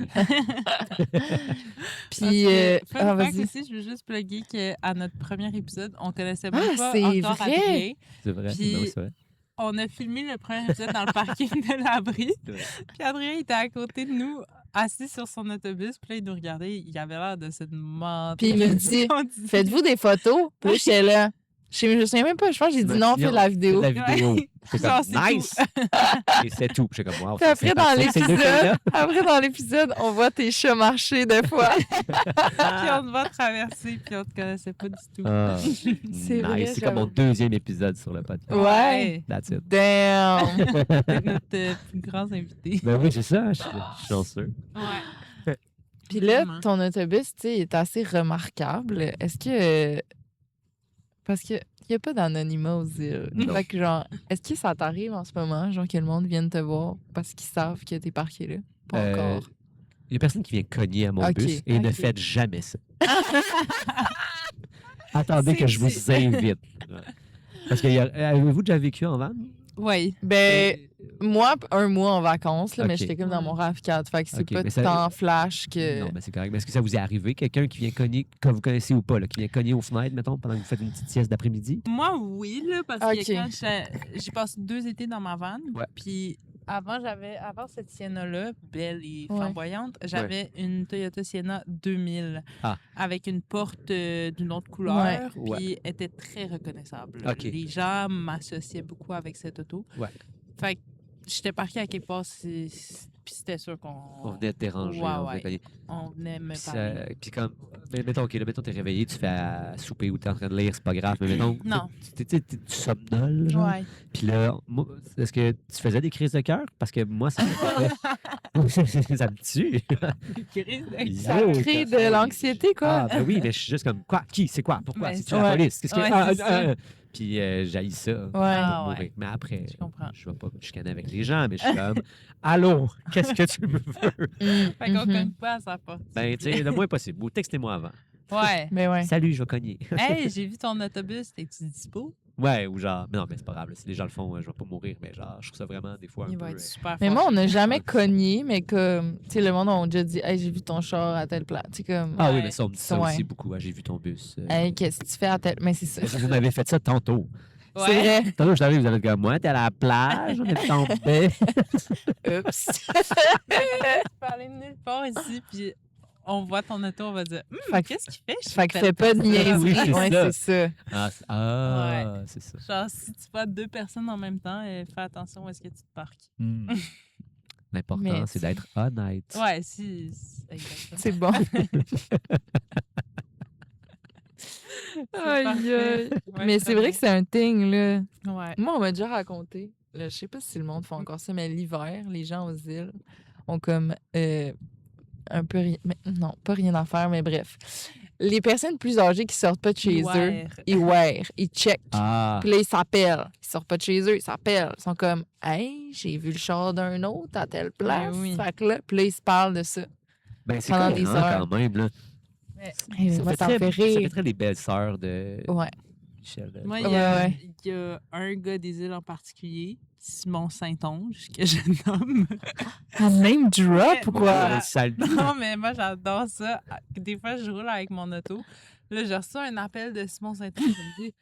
Puis, Fun fact vas-y. aussi, je veux juste plugger qu'à notre premier épisode, on connaissait même Ah, pas c'est encore vrai? Adrien. C'est vrai. Puis- Non, c'est vrai. On a filmé le premier épisode dans le parking de l'abri. C'est vrai. Puis Adrien était à côté de nous, assis sur son autobus. Puis là, il nous regardait. Il avait l'air de se demander. Puis il me dit, On disait- faites-vous des photos? Puis là, j'étais là. Je me souviens même pas. Je pense que j'ai dit non, fais la vidéo. Fais de la vidéo. C'est Genre, comme, c'est nice! Et c'est tout. J'étais comme, wow. Puis après, dans l'épisode. après, dans l'épisode, on voit tes chats marcher des fois. Puis on te voit traverser. Puis on te connaissait pas du tout. C'est vrai, nice. C'est comme mon j'avoue. 2e épisode sur le podcast. Ouais. That's it. Damn! C'est notre plus grand invité. Ben oui, c'est ça. Je suis chanceux. Ouais. Puis là, Vraiment. ton autobus, tu sais, est assez remarquable. Est-ce que. Parce qu'il n'y a pas d'anonymat aux îles. Non. Fait que, genre, est-ce que ça t'arrive en ce moment, genre, que le monde vienne te voir parce qu'ils savent que t'es parqué là? Pas encore. Il y a personne qui vient cogner à mon Ok, bus et ne ok. faites jamais ça. Attendez que je vous C'est- invite. Ouais. Parce que avez-vous déjà vécu en van? Oui. Ben, moi, un mois en vacances, là, mais Ok. j'étais comme dans mon RAV4. Fait que c'est Ok, pas mais tout ça- le temps flash que. Non, mais c'est correct. Mais est-ce que ça vous est arrivé, quelqu'un qui vient cogner, que vous connaissez ou pas, là, qui vient cogner aux fenêtres, mettons, pendant que vous faites une petite sieste d'après-midi? Moi, oui, là, parce Ok. que quand j'ai passé 2 étés dans ma van, Ouais. puis avant cette Sienna-là, belle et Ouais. flamboyante, j'avais une Toyota Sienna 2000 Ah. avec une porte d'une autre couleur, Ouais. puis elle était très reconnaissable. Ok. Les gens m'associaient beaucoup avec cette auto. Ouais. Fait que j'étais parquée à quelque part, puis c'était sûr On qu'on venait te déranger. Ouais, on venait ouais. cogner. on venait me Puis, parler. puis comme, mettons, OK, là, mettons, t'es réveillé, tu fais à souper ou t'es en train de lire, c'est pas grave, mais mettons, Non. tu somnoles, genre. Ouais. Puis là, moi, est-ce que tu faisais des crises de cœur? Parce que moi, ça me fait... ça me tue. Ça Yo, crée ça- de l'anxiété, quoi. Ah, ben oui, mais je suis juste comme, quoi? Qui? C'est quoi? Pourquoi? Ben, C'est-tu la ouais. police? Qu'est-ce que... Ouais, c'est ça. Puis j'haïs ça. Ouais. Ah, Mourir. ouais. Mais après, Je comprends. je vais pas me chicaner avec les gens, mais je suis comme, allô, qu'est-ce que tu me veux? Fait qu'on Mhm. cogne pas à sa porte. Ben, tu sais, le moins possible. Ou textez-moi avant. Ouais. Mais ouais. Salut, je vais cogner. Hey, j'ai vu ton autobus, t'es-tu dispo? Ouais, ou genre, mais non, mais c'est pas grave. là, si les gens le font, je vais pas mourir, mais genre, je trouve ça vraiment des fois un Il peu. va être super Mais fort. moi, on n'a jamais cogné, mais comme, tu sais, le monde a déjà dit, hey, j'ai vu ton char à telle place. Tu sais, comme, Ah oui, Ouais. mais ça, on me dit ça Ouais. aussi beaucoup. Ah, j'ai vu ton bus. hey, qu'est-ce que tu fais à telle. Mais c'est ça. Vous m'avez fait ça tantôt. Ouais. C'est vrai. Tantôt, je suis arrivé, vous avez dit, moi, t'es à la plage, on est tombé. Oups. Tu peux aller nulle part ici, puis on voit ton auto, on va dire Fait que- qu'est-ce qu'il fait? Je Fait que fais fais pas de Oui, niaiserie. c'est Ouais, ça. c'est ça. C'est ça. Genre, si tu vois 2 personnes en même temps, fais attention où est-ce que tu te parques. Hmm. L'important, Mais c'est tu- d'être honnête. Ouais, exactement. C'est bon. Aïe, parfait. aïe. Ouais, Mais c'est vrai que c'est un thing, là. Ouais. Moi, on m'a déjà raconté, là, je sais pas si le monde fait encore ça, mais l'hiver, les gens aux îles ont comme un peu rien. Non, pas rien à faire, mais bref. Les personnes plus âgées qui sortent pas de chez eux, ils wear, ils checkent. Ah, Puis là, ils s'appellent. Ils sortent pas de chez eux, ils s'appellent. Ils sont comme, hey, j'ai vu le char d'un autre à telle place. oui. Fait que là, puis là, ils se parlent de ça. ben c'est pendant des cohérent heures. quand même, là. Hey, moi, ça me fait Ça rire. fait très les belles sœurs de Ouais. Michel. Moi, Ouais. il y a un gars des îles en particulier, Simon Saint-Onge, que je nomme. Un name drop ou quoi? Ouais. Sale- Non, mais moi, j'adore ça. Des fois, je roule avec mon auto. Là, j'ai reçu un appel de Simon Saint-Onge. Il me dit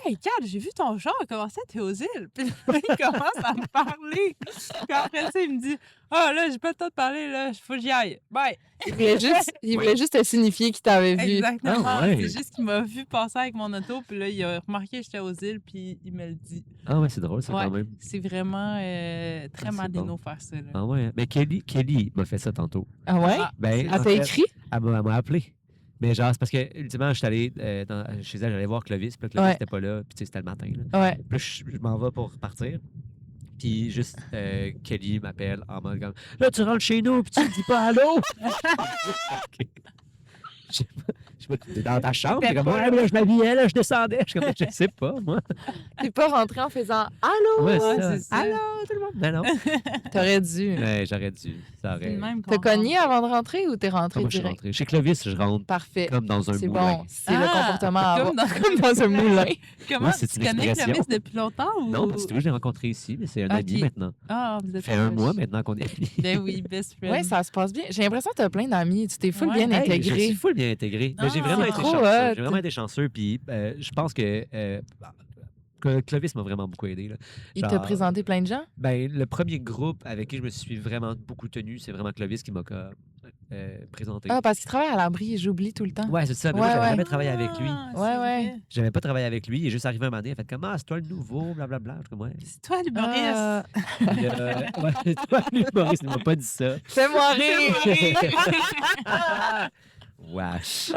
Hey, Kat, j'ai vu ton char. Comment ça, t'es aux îles? Puis là, il commence à me parler. Puis après ça, il me dit Ah, là, j'ai pas le temps de parler. Là, faut que j'y aille. Bye. Il voulait juste te signifier qu'il t'avait vu. Exactement. Ah, ouais. C'est juste qu'il m'a vu passer avec mon auto. Puis là, il a remarqué que j'étais aux îles. Puis il me le dit. Ah ouais, c'est drôle, ça, Ouais. quand même. C'est vraiment très Ah, c'est Madino bon. faire ça. Là. Ah ouais. Mais Kelly m'a fait ça tantôt. Ah ouais? Ah, Ben, c'est en Elle t'a fait, écrit? Elle m'a appelé. Mais genre, c'est parce que, ultimement, je suis allé chez elle, j'allais voir Clovis, puis là, Clovis Ouais. n'était pas là, puis tu sais, c'était le matin. Là. Ouais. Puis là, je m'en vais pour partir. Puis juste, Kelly m'appelle en mode comme là, tu rentres chez nous, puis tu me dis pas allô. Ok. Je sais pas, t'es dans ta chambre, t'es comme, ouais, mais là, je m'habillais, là, je descendais. Je suis comme, je sais pas, moi. T'es pas rentré en faisant Allô? Ouais, Ouais, ça. c'est ça. Allô, tout le monde. Ben non. T'aurais dû. Ouais, j'aurais dû. Ça C'est aurait. le même T'as qu'on cogné avant de rentrer ou t'es rentré Moi, je suis direct? rentré. Chez Clovis, je rentre Parfait. comme dans un C'est moulin. bon. C'est le Ah, comportement à avoir. comme dans- Comme dans un moulin. Comment Ouais, c'est tu une connais expression. Clovis depuis longtemps? Ou... Non, parce que je l'ai rencontré ici, mais c'est un ami Ok. maintenant. Ah, vous Ça êtes fait un proches. mois maintenant qu'on est amis. Ben oui, best friend. Ouais, ça se passe bien. J'ai l'impression que t'as plein d'amis. Tu t'es full Ouais. bien Hey, je intégré. suis full bien intégré. Mais j'ai Ah, vraiment c'est été trop chanceux. hot. J'ai vraiment été chanceux. Puis je pense que Clovis m'a vraiment beaucoup aidé. Là. Il t'a Genre, présenté plein de gens? Ben, le premier groupe avec qui je me suis vraiment beaucoup tenu, c'est vraiment Clovis qui m'a présenté. Ah, parce qu'il travaille à l'abri. J'oublie tout le temps. Ouais, c'est ça. Mais moi, Ouais, j'avais ouais. jamais travaillé avec lui. Ah, Ouais, c'est ouais. vrai. J'avais pas travaillé avec lui. Il est juste arrivé un moment donné. Il a fait comme, ah, c'est toi le nouveau, blablabla. Je suis comme, ouais. C'est toi, l'humoriste. Ah, Puis, ouais, c'est toi l'humoriste. Il m'a pas dit ça. Fais-moi rire! Wesh.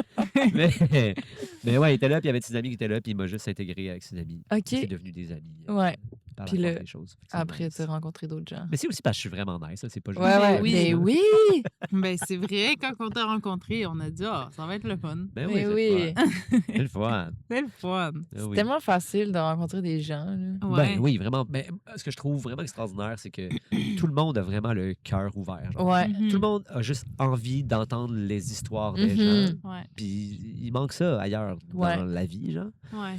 mais ouais, il était là, puis il y avait ses amis qui étaient là, puis il m'a juste intégré avec ses amis. C'est OK. devenu des amis. Ouais. Par la Puis force là, des choses. Fait que c'est Après, nice. t'as rencontré d'autres gens. Mais c'est aussi parce que je suis vraiment nice, ça, c'est pas juste. Ouais, ouais. oui. Mais oui! Ben, c'est vrai, quand on t'a rencontré, on a dit, ah, ça va être le fun. Ben oui, Mais c'est oui. le fun. C'est le fun. C'est le fun. Ah C'est oui. tellement facile de rencontrer des gens. Là. Ouais. Ben oui, vraiment. Mais ce que je trouve vraiment extraordinaire, c'est que tout le monde a vraiment le cœur ouvert. genre. Ouais. Mhm. Tout le monde a juste envie d'entendre les histoires des Mhm. gens. Ouais, Puis il manque ça ailleurs Ouais. dans la vie, genre. ouais.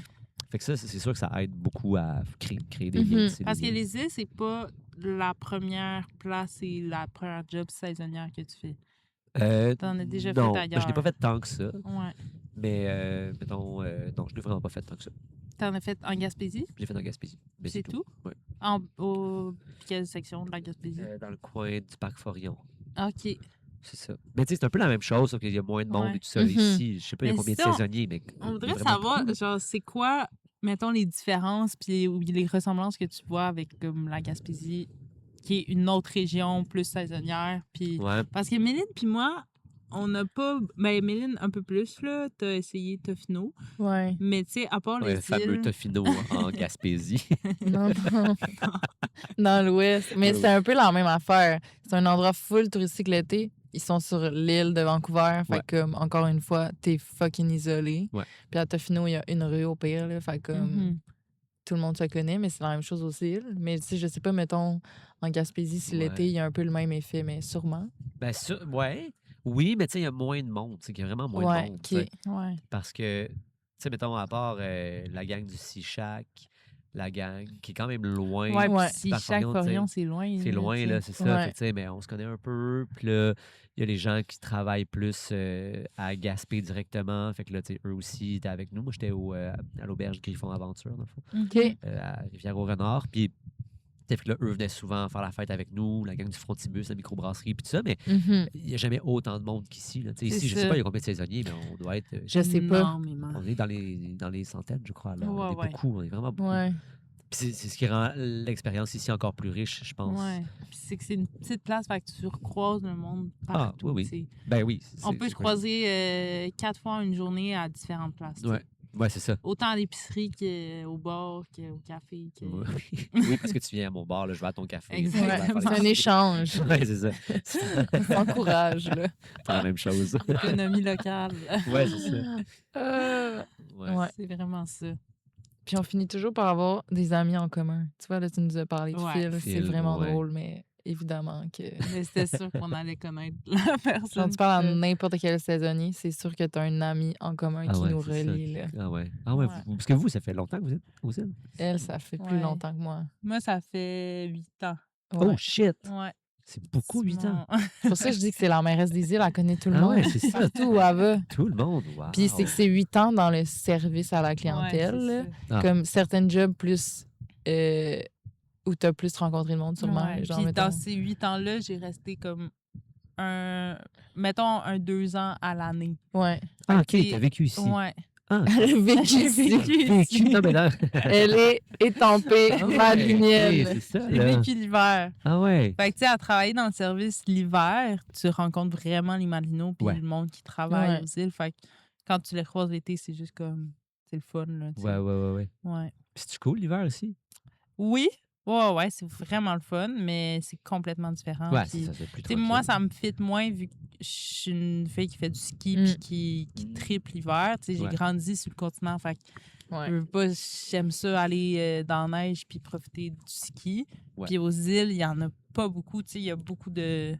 Fait que ça, c'est sûr que ça aide beaucoup à créer des liens. Parce que les îles, c'est pas la première place et la première job saisonnière que tu fais. T'en as déjà fait non, ailleurs. je n'ai pas fait tant que ça. Ouais. Mais, mettons, non, je l'ai vraiment pas fait tant que ça. T'en as fait en Gaspésie? Je l'ai fait en Gaspésie. Mais C'est tout? Ouais. Quelle section de la Gaspésie? Dans le coin du parc Forillon. OK. C'est ça. Mais tu sais, c'est un peu la même chose, sauf qu'il y a moins de monde Ouais. et tout ça. Ici, je sais pas, il y a Mais combien de ça, saisonniers, mais On il y a voudrait vraiment savoir, beaucoup, là. genre, c'est quoi, mettons, les différences puis ou les ressemblances que tu vois avec comme, la Gaspésie, qui est une autre région plus saisonnière. Puis... Ouais. Parce que Méline puis moi, on n'a pas... Ben, Méline, un peu plus, là. T'as essayé Tofino. Ouais. Mais, tu sais, à part Ouais, les le fameux îles... Tofino en Gaspésie. Non, non. Dans l'Ouest. Mais c'est un peu la même affaire. C'est un endroit full touristique l'été. Ils sont sur l'île de Vancouver. Fait Ouais. que, comme, encore une fois, t'es fucking isolé. Ouais. Puis à Tofino, il y a une rue au pire. Là, fait que, comme, tout le monde se connaît, mais c'est la même chose aux îles. Mais tu sais, je sais pas, mettons, en Gaspésie, si l'été, il y a un peu le même effet, mais sûrement. Ben, ça, ouais. Oui, mais tu sais, il y a moins de monde. Il y a vraiment moins de monde. tu sais. Ouais. Parce que, tu sais, mettons, à part la gang du Sea-Shack, la gang qui est quand même loin. Ouais, Ouais. puis si Par chaque Forillon, tu sais, Forillon, c'est loin. C'est loin, tu sais. là, c'est ça. Ouais. Fait que, tu sais, mais on se connaît un peu. Puis là, il y a les gens qui travaillent plus à Gaspé directement. Fait que là, tu sais, eux aussi étaient avec nous. Moi, j'étais à l'auberge Griffon Aventure, dans le fond, OK. à Rivière-au-Renard. Puis, fait que là, eux venaient souvent faire la fête avec nous, la gang du Frontibus, la microbrasserie, puis tout ça. Mais Mhm. il n'y a jamais autant de monde qu'ici. Là. Tu sais, C'est ici, je ça. sais pas, il y a combien de saisonniers, mais on doit être. Je sais pas. Énormément. On est dans les centaines, je crois. Là. On Ouais, est ouais. beaucoup, on est vraiment beaucoup. Ouais. Puis c'est ce qui rend l'expérience ici encore plus riche, je pense. Ouais. Puis c'est que c'est une petite place, fait que tu recroises le monde Ah, partout. oui, tu sais. Ben oui. On peut se croiser 4 fois une journée à différentes places. tu sais. Ouais. Ouais, c'est ça. Autant à l'épicerie qu'au bar, qu'au café. Que... Oui, parce que tu viens à mon bar, là, je vais à ton café. Exactement. C'est un échange. Oui, c'est ça. On s'encourage, là. C'est la même chose. Économie locale. Ouais, c'est ça. Ouais. Ouais. C'est vraiment ça. Puis on finit toujours par avoir des amis en commun. Tu vois, là, tu nous as parlé de Ouais. Phil. C'est Phil, vraiment ouais. drôle, mais évidemment que... Mais c'était sûr qu'on allait connaître la personne. Quand tu parles à que- n'importe quel saisonnier, c'est sûr que tu as un ami en commun qui nous c'est ça. relie. Là. Ah ouais. Ah ouais. Ouais. Parce que vous, ça fait longtemps que vous êtes aux îles? Elle, ça fait plus Ouais. longtemps que moi. Moi, ça fait 8 ans. Ouais. Oh shit! Ouais. C'est beaucoup, 8 ans. C'est pour ça que je dis que c'est la mairesse des îles. Elle connaît tout le Ah monde. ouais, c'est ça. Partout où elle va. Tout le monde. Wow. Puis c'est que c'est 8 ans dans le service à la clientèle. là. Ah. Comme certains jobs plus... où tu as plus rencontré le monde, sûrement. Ouais. Genre, Puis mettons... dans ces 8 ans-là, j'ai resté comme mettons, 2 ans à l'année. Ouais. Ah, OK, c'est- t'as vécu ici. Ouais. Ah, Elle a vécu J'ai ici. vécu vécu. ici. Non, mais là. Elle est étampée, Ah ouais, madrinienne. ok, c'est ça, J'ai là. vécu l'hiver. Ah ouais. Fait que, tu sais, à travailler dans le service l'hiver, tu rencontres vraiment les Malinois puis Ouais. le monde qui travaille Ouais. aux îles. Fait que quand tu les croises l'été, c'est juste comme... C'est le fun, là, tu sais. Ouais. Ouais. C'est-tu cool l'hiver aussi? Oui. Ouais, c'est vraiment le fun, mais c'est complètement différent. Ouais, Puis, c'est ça, c'est plus tu sais, tranquille. moi, ça me fit moins vu que je suis une fille qui fait du ski Mm. puis qui triple l'hiver. Tu sais, j'ai Ouais. grandi sur le continent, fait que Ouais. je veux pas, j'aime ça aller dans la neige puis profiter du ski. Ouais. Puis aux îles, il y en a pas beaucoup. Tu sais, il y a beaucoup de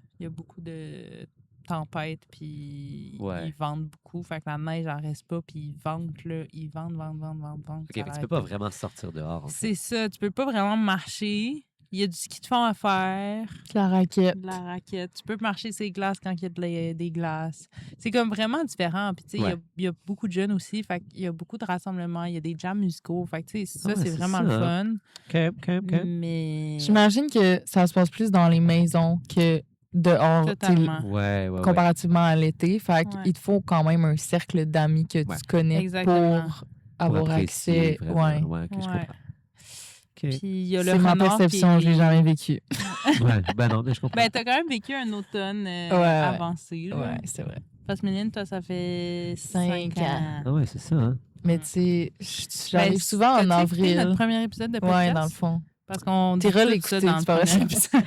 tempêtes puis Ouais. ils vendent beaucoup. Fait que la neige, elle reste pas puis ils vendent, là. Ils vendent. OK, Ça fait que tu arrête peux pas vraiment sortir dehors. En fait. C'est ça, tu peux pas vraiment marcher. Il y a du ski de fond à faire, La raquette. de la raquette. Tu peux marcher sur les glaces quand il y a des glaces. C'est comme vraiment différent. Puis, tu sais, il y a- Ouais. il y, a beaucoup de jeunes aussi. Fait qu'il y a beaucoup de rassemblements. Il y a des jams musicaux. Fait que, tu sais, ça, Ouais, c'est c'est vraiment ça, le hein. fun. OK. Mais. J'imagine que ça se passe plus dans les maisons que dehors, tu sais, Totalement. Ouais. comparativement à l'été. Fait Ouais. qu'il te faut quand même un cercle d'amis que Ouais. tu connais Exactement. pour Pour avoir apprécier accès. vraiment. Ouais. Ouais, OK, je Ouais. comprends. OK. Puis, il y a le C'est ma renard perception, qui je l'ai jamais vécu. Ouais, ben non, mais je comprends. Ben, t'as quand même vécu un autonne Ouais. avancé. Là. Ouais, c'est vrai. Parce que Méline, toi, ça fait 5 5 ans. ans. Ah ouais, c'est ça, hein? Mais Mm. tu sais, j'arrive Ben, souvent en t'as-tu écouté avril. notre premier épisode de podcast? Ouais, dans le fond. Parce qu'on dit T'iras tout ça l'écouter, dans le c'est pas vrai. premier épisode.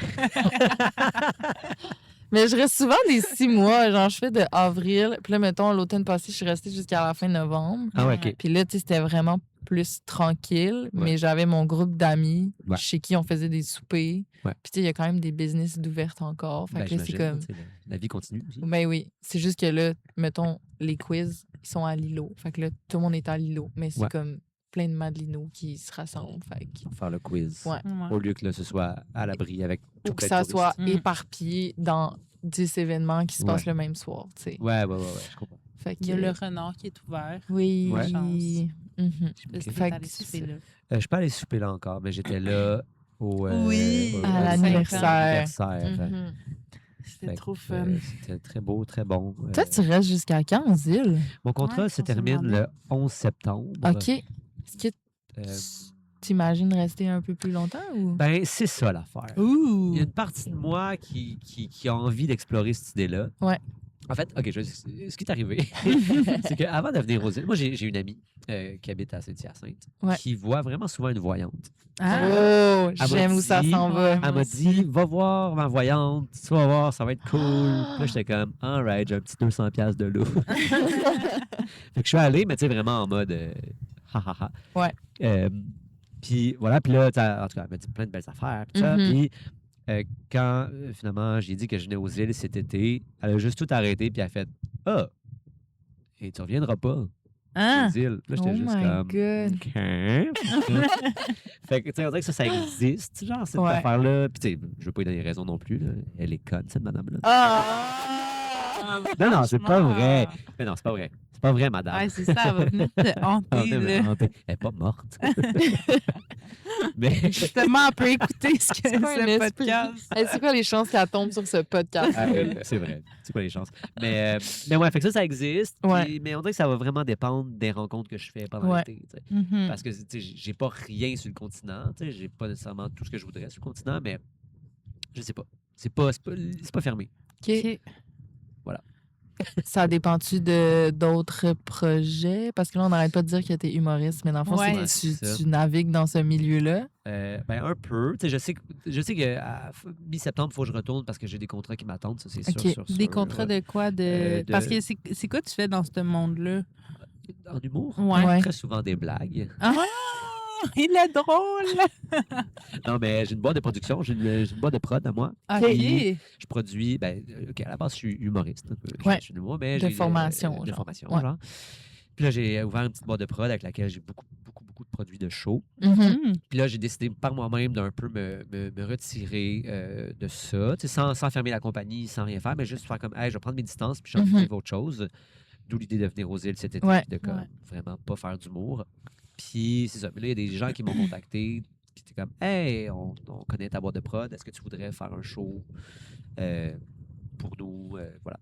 Mais je reste souvent des 6 mois. Genre, je fais de avril. Puis là, mettons, l'automne passé, je suis restée jusqu'à la fin novembre. Ah ouais, OK. Puis là, tu sais, c'était vraiment plus tranquille. Ouais. Mais j'avais mon groupe d'amis Ouais. chez qui on faisait des soupers. Ouais. Puis tu sais, il y a quand même des business d'ouvertes encore. Fait Ben, que là, c'est j'imagine, comme... tu sais, la vie continue aussi. Ben oui. C'est juste que là, mettons, les quiz, ils sont à Lilo. Fait que là, tout le monde est à Lilo. Mais c'est Ouais. comme plein de Madelinots qui se rassemblent. Fait que- Pour faire le quiz. Ouais. Au lieu que là, ce soit à l'abri avec Ou tout que plein de ça soit Mm. éparpillé dans 10 événements qui se passent Ouais. le même soir, tu sais. Ouais, je comprends. Fait Il y a que- le renard qui est ouvert. Oui. Ouais. Chance. Mhm. Je sais pas si Fait t'es allé que souper là. Je suis pas allé souper là encore, mais j'étais là au, Oui, à l'anniversaire. l'anniversaire. Mhm. C'était Fait trop que, fun. c'était très beau, très bon. Toi, tu restes jusqu'à quand aux îles? Mon contrat Ouais, se on se termine demandait. le 11 septembre. OK. Est-ce que Euh, tu imagines rester un peu plus longtemps? Ou... ben, c'est ça l'affaire. Ouh! Il y a une partie de moi qui a envie d'explorer cette idée-là. Ouais. En fait, OK, ce qui est arrivé, c'est qu'avant de venir aux îles, moi, j'ai une amie qui habite à Saint-Hyacinthe Ouais. qui voit vraiment souvent une voyante. Ah! Oh, m'a j'aime où ça dit- s'en va. Ouais. Elle m'a aussi. dit, va voir ma voyante, tu vas voir, ça va être cool. Puis là, j'étais comme, all right, j'ai un petit 200$ de loup. Fait que je suis allé, mais tu sais, vraiment en mode, ha ha ha. Ouais. Puis voilà, puis là, en tout cas, elle m'a dit plein de belles affaires. Puis ça, Mhm. puis quand finalement j'ai dit que je venais aux îles cet été, elle a juste tout arrêté, puis elle a fait, ah, et tu reviendras pas. Ah! Aux îles. Là, j'étais Oh juste my comme. God. OK. Fait que, tu sais, on dirait que ça existe, genre, cette Ouais. affaire-là. Puis, tu sais, je veux pas lui donner raison non plus. Là. Elle est conne, cette madame-là. Ah! Non, c'est pas franchement. vrai. Mais non, c'est pas vrai. C'est pas vrai, madame. Ouais, c'est ça, elle va venir te Ah, hanter, mais là. elle est pas morte. Mais. Justement, elle peut écouter ce que C'est quoi un ce esprit? podcast. Hey, c'est quoi les chances qu'elle tombe sur ce podcast? Ah, c'est vrai. C'est quoi les chances? Mais ouais, fait que ça existe. Ouais. Puis- mais on dirait que ça va vraiment dépendre des rencontres que je fais pendant Ouais. l'été. tu sais. Mhm. Parce que tu sais, j'ai pas rien sur le continent. Tu sais, j'ai pas nécessairement tout ce que je voudrais sur le continent, mais je sais pas. C'est pas fermé. OK. Voilà. Ça dépend-tu de d'autres projets? Parce que là, on n'arrête pas de dire que tu es humoriste, mais dans le fond, Ouais. c'est que C'est ça. tu navigues dans ce milieu-là. Ben un peu. Tu sais, je sais que à mi-septembre, il faut que je retourne parce que j'ai des contrats qui m'attendent, ça c'est Ok. sûr. Des contrats de quoi? Parce que c'est quoi tu fais dans ce monde-là? En humour? Ouais. Ouais. Très souvent des blagues. Ah! Il est drôle! Non, mais j'ai une boîte de production, j'ai une boîte de prod à moi. OK. Puis, je produis, OK, à la base, je suis humoriste. Ouais. Je suis humoriste, mais De j'ai, formation, de genre. formation, Ouais. genre. Puis là, j'ai ouvert une petite boîte de prod avec laquelle j'ai beaucoup de produits de show. Mhm. Mhm. Puis là, j'ai décidé par moi-même d'un peu me retirer de ça, tu sais, sans fermer la compagnie, sans rien faire, mais juste faire comme, hey, je vais prendre mes distances, puis j'ai envie de vivre autre chose. D'où l'idée de venir aux îles cet été, Ouais. puis de comme, Ouais. vraiment pas faire d'humour. Puis c'est ça. Mais là, il y a des gens qui m'ont contacté, puis t'es comme, hey, on connaît ta boîte de prod, est-ce que tu voudrais faire un show pour nous? Voilà.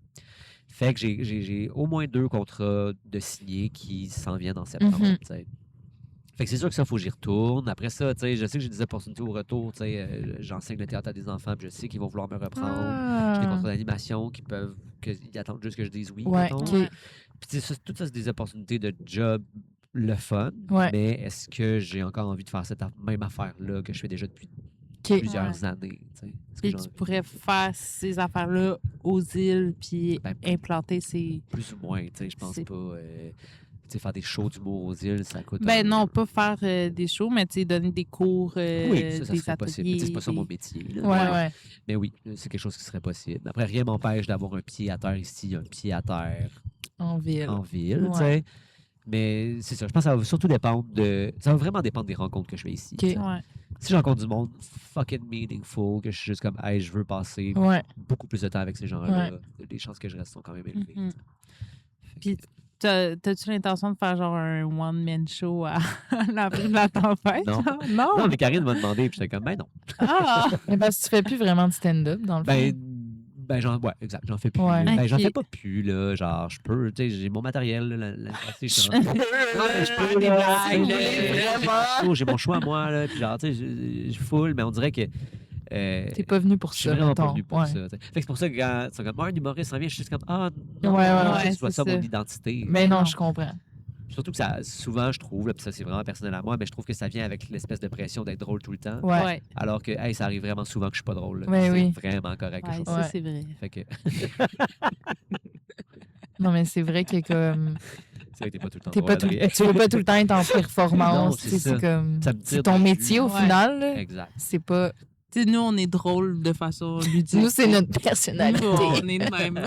Fait que j'ai au moins 2 contrats de signés qui s'en viennent en septembre. Mhm. tu sais. Fait que c'est sûr que ça, il faut que j'y retourne. Après ça, tu sais, je sais que j'ai des opportunités au retour. Tu sais, j'enseigne le théâtre à des enfants, puis je sais qu'ils vont vouloir me reprendre. J'ai des Ah. contrats d'animation qu'ils attendent juste que je dise oui. Ouais, mettons. OK. Ouais. Puis tu sais, tout ça, c'est des opportunités de job le fun. Ouais. Mais est-ce que j'ai encore envie de faire cette même affaire-là que je fais déjà depuis OK. plusieurs années? Tu sais? Est-ce que Puis j'ai tu envie? pourrais faire ces affaires-là aux îles puis Ben, implanter ces... Plus ou moins, tu sais, je pense C'est- pas. Tu sais, faire des shows d'humour aux îles, ça coûte. Ben non, pas faire des shows, mais tu sais, donner des cours, Oui, ça des serait possible. Mais tu sais, c'est pas ça mon métier. là. Ouais, ouais. Mais oui, c'est quelque chose qui serait possible. Après, rien m'empêche d'avoir un pied à terre ici, un pied à terre En ville. en ville, tu Ouais. sais. Mais c'est ça, je pense que ça va surtout dépendre de... Ça va vraiment dépendre des rencontres que je fais ici. OK. tu sais. Ouais. Si je rencontre du monde fucking meaningful, que je suis juste comme, hey, je veux passer Ouais. beaucoup plus de temps avec ces gens-là, les chances que je reste sont quand même élevées. Mhm. tu sais. Fait Puis que- t'as-tu l'intention de faire genre un one-man show à l'abri de la tempête? Non. genre? Non? Non, mais Karine m'a demandé, puis j'étais comme, ben non. Ah! Mais parce que tu fais plus vraiment de stand-up, dans le fond. Ben, ouais, exact, j'en fais plus. Ouais. Ben, j'en Ok. fais pas plus, là, genre, je peux, tu sais, j'ai mon matériel, là, tu sais, Je peux, des là, blagues, là, j'ai mon choix à moi, là, puis genre, tu sais, je full, mais on dirait que... T'es pas venu pour je suis ça, vraiment pas mettons. venu pour Ouais. ça. t'sais. Fait que c'est pour ça que quand c'est comme, un humoriste s'en vient, je suis juste comme, ah, non, Ouais, non, ouais, tu vois c'est ça, ça. mon identité. Mais non, Non. je comprends. Surtout que ça, souvent, je trouve, là, puis ça, c'est vraiment personnel à moi, mais je trouve que ça vient avec l'espèce de pression d'être drôle tout le temps. Ouais. Ouais, Alors que, hey, ça arrive vraiment souvent que je suis pas drôle. là. Ouais, c'est oui. vraiment correct que je ouais, sois ça Ouais. c'est vrai. Fait que, Non, mais c'est vrai que comme. c'est vrai que t'es pas tout le temps T'es drôle, pas tout, Adrien. tu veux pas tout le temps être en performance. Non, c'est tu sais, ça. c'est comme. Ça me tire C'est ton dessus. métier au Ouais. final. là. Exact. C'est pas. Tu sais, nous, on est drôle de façon ludique. Nous, c'est notre personnalité. Nous, on est de même.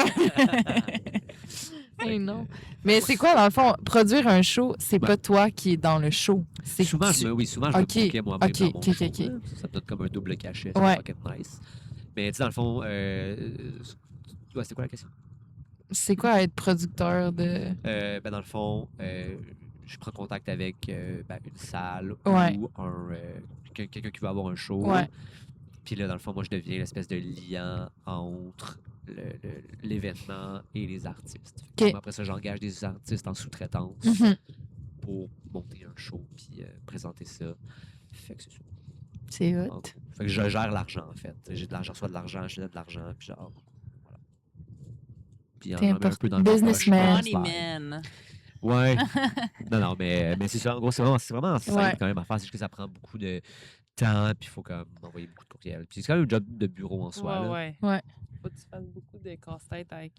Eh non. Mais c'est quoi, dans le fond, produire un show, c'est Ouais. pas toi qui es dans le show. C'est Souvent, que tu- souvent, je Ok, me bouquais moi-même ok, dans mon ok, show. ok. Là. Ça me donne comme un double cachet. C'est Ouais. fucking nice. Mais tu sais, dans le fond, ouais, c'était quoi la question? C'est quoi être producteur de... Ben, dans le fond, je prends contact avec une salle Ouais. ou quelqu'un qui veut avoir un show. Ouais. Puis là, dans le fond, moi, je deviens l'espèce de liant entre l'événement et les artistes. Ok. Après ça, j'engage des artistes en sous-traitance Mhm. pour monter un show puis présenter ça. Fait que c'est ça. C'est En hot. gros. Fait que je gère l'argent, en fait. J'ai de l'argent, je reçois de l'argent, je donne de l'argent, puis genre, voilà. Puis T'es j'en mets un important. peu dans le Businessman. Money man. Ouais. non, mais c'est ça. En gros, c'est vraiment simple Ouais. quand même à faire. C'est juste que ça prend beaucoup de temps, puis il faut quand même envoyer beaucoup de courriels. Puis c'est quand même un job de bureau en soi. là. Ouais. Faut que tu fasses beaucoup de casse-tête avec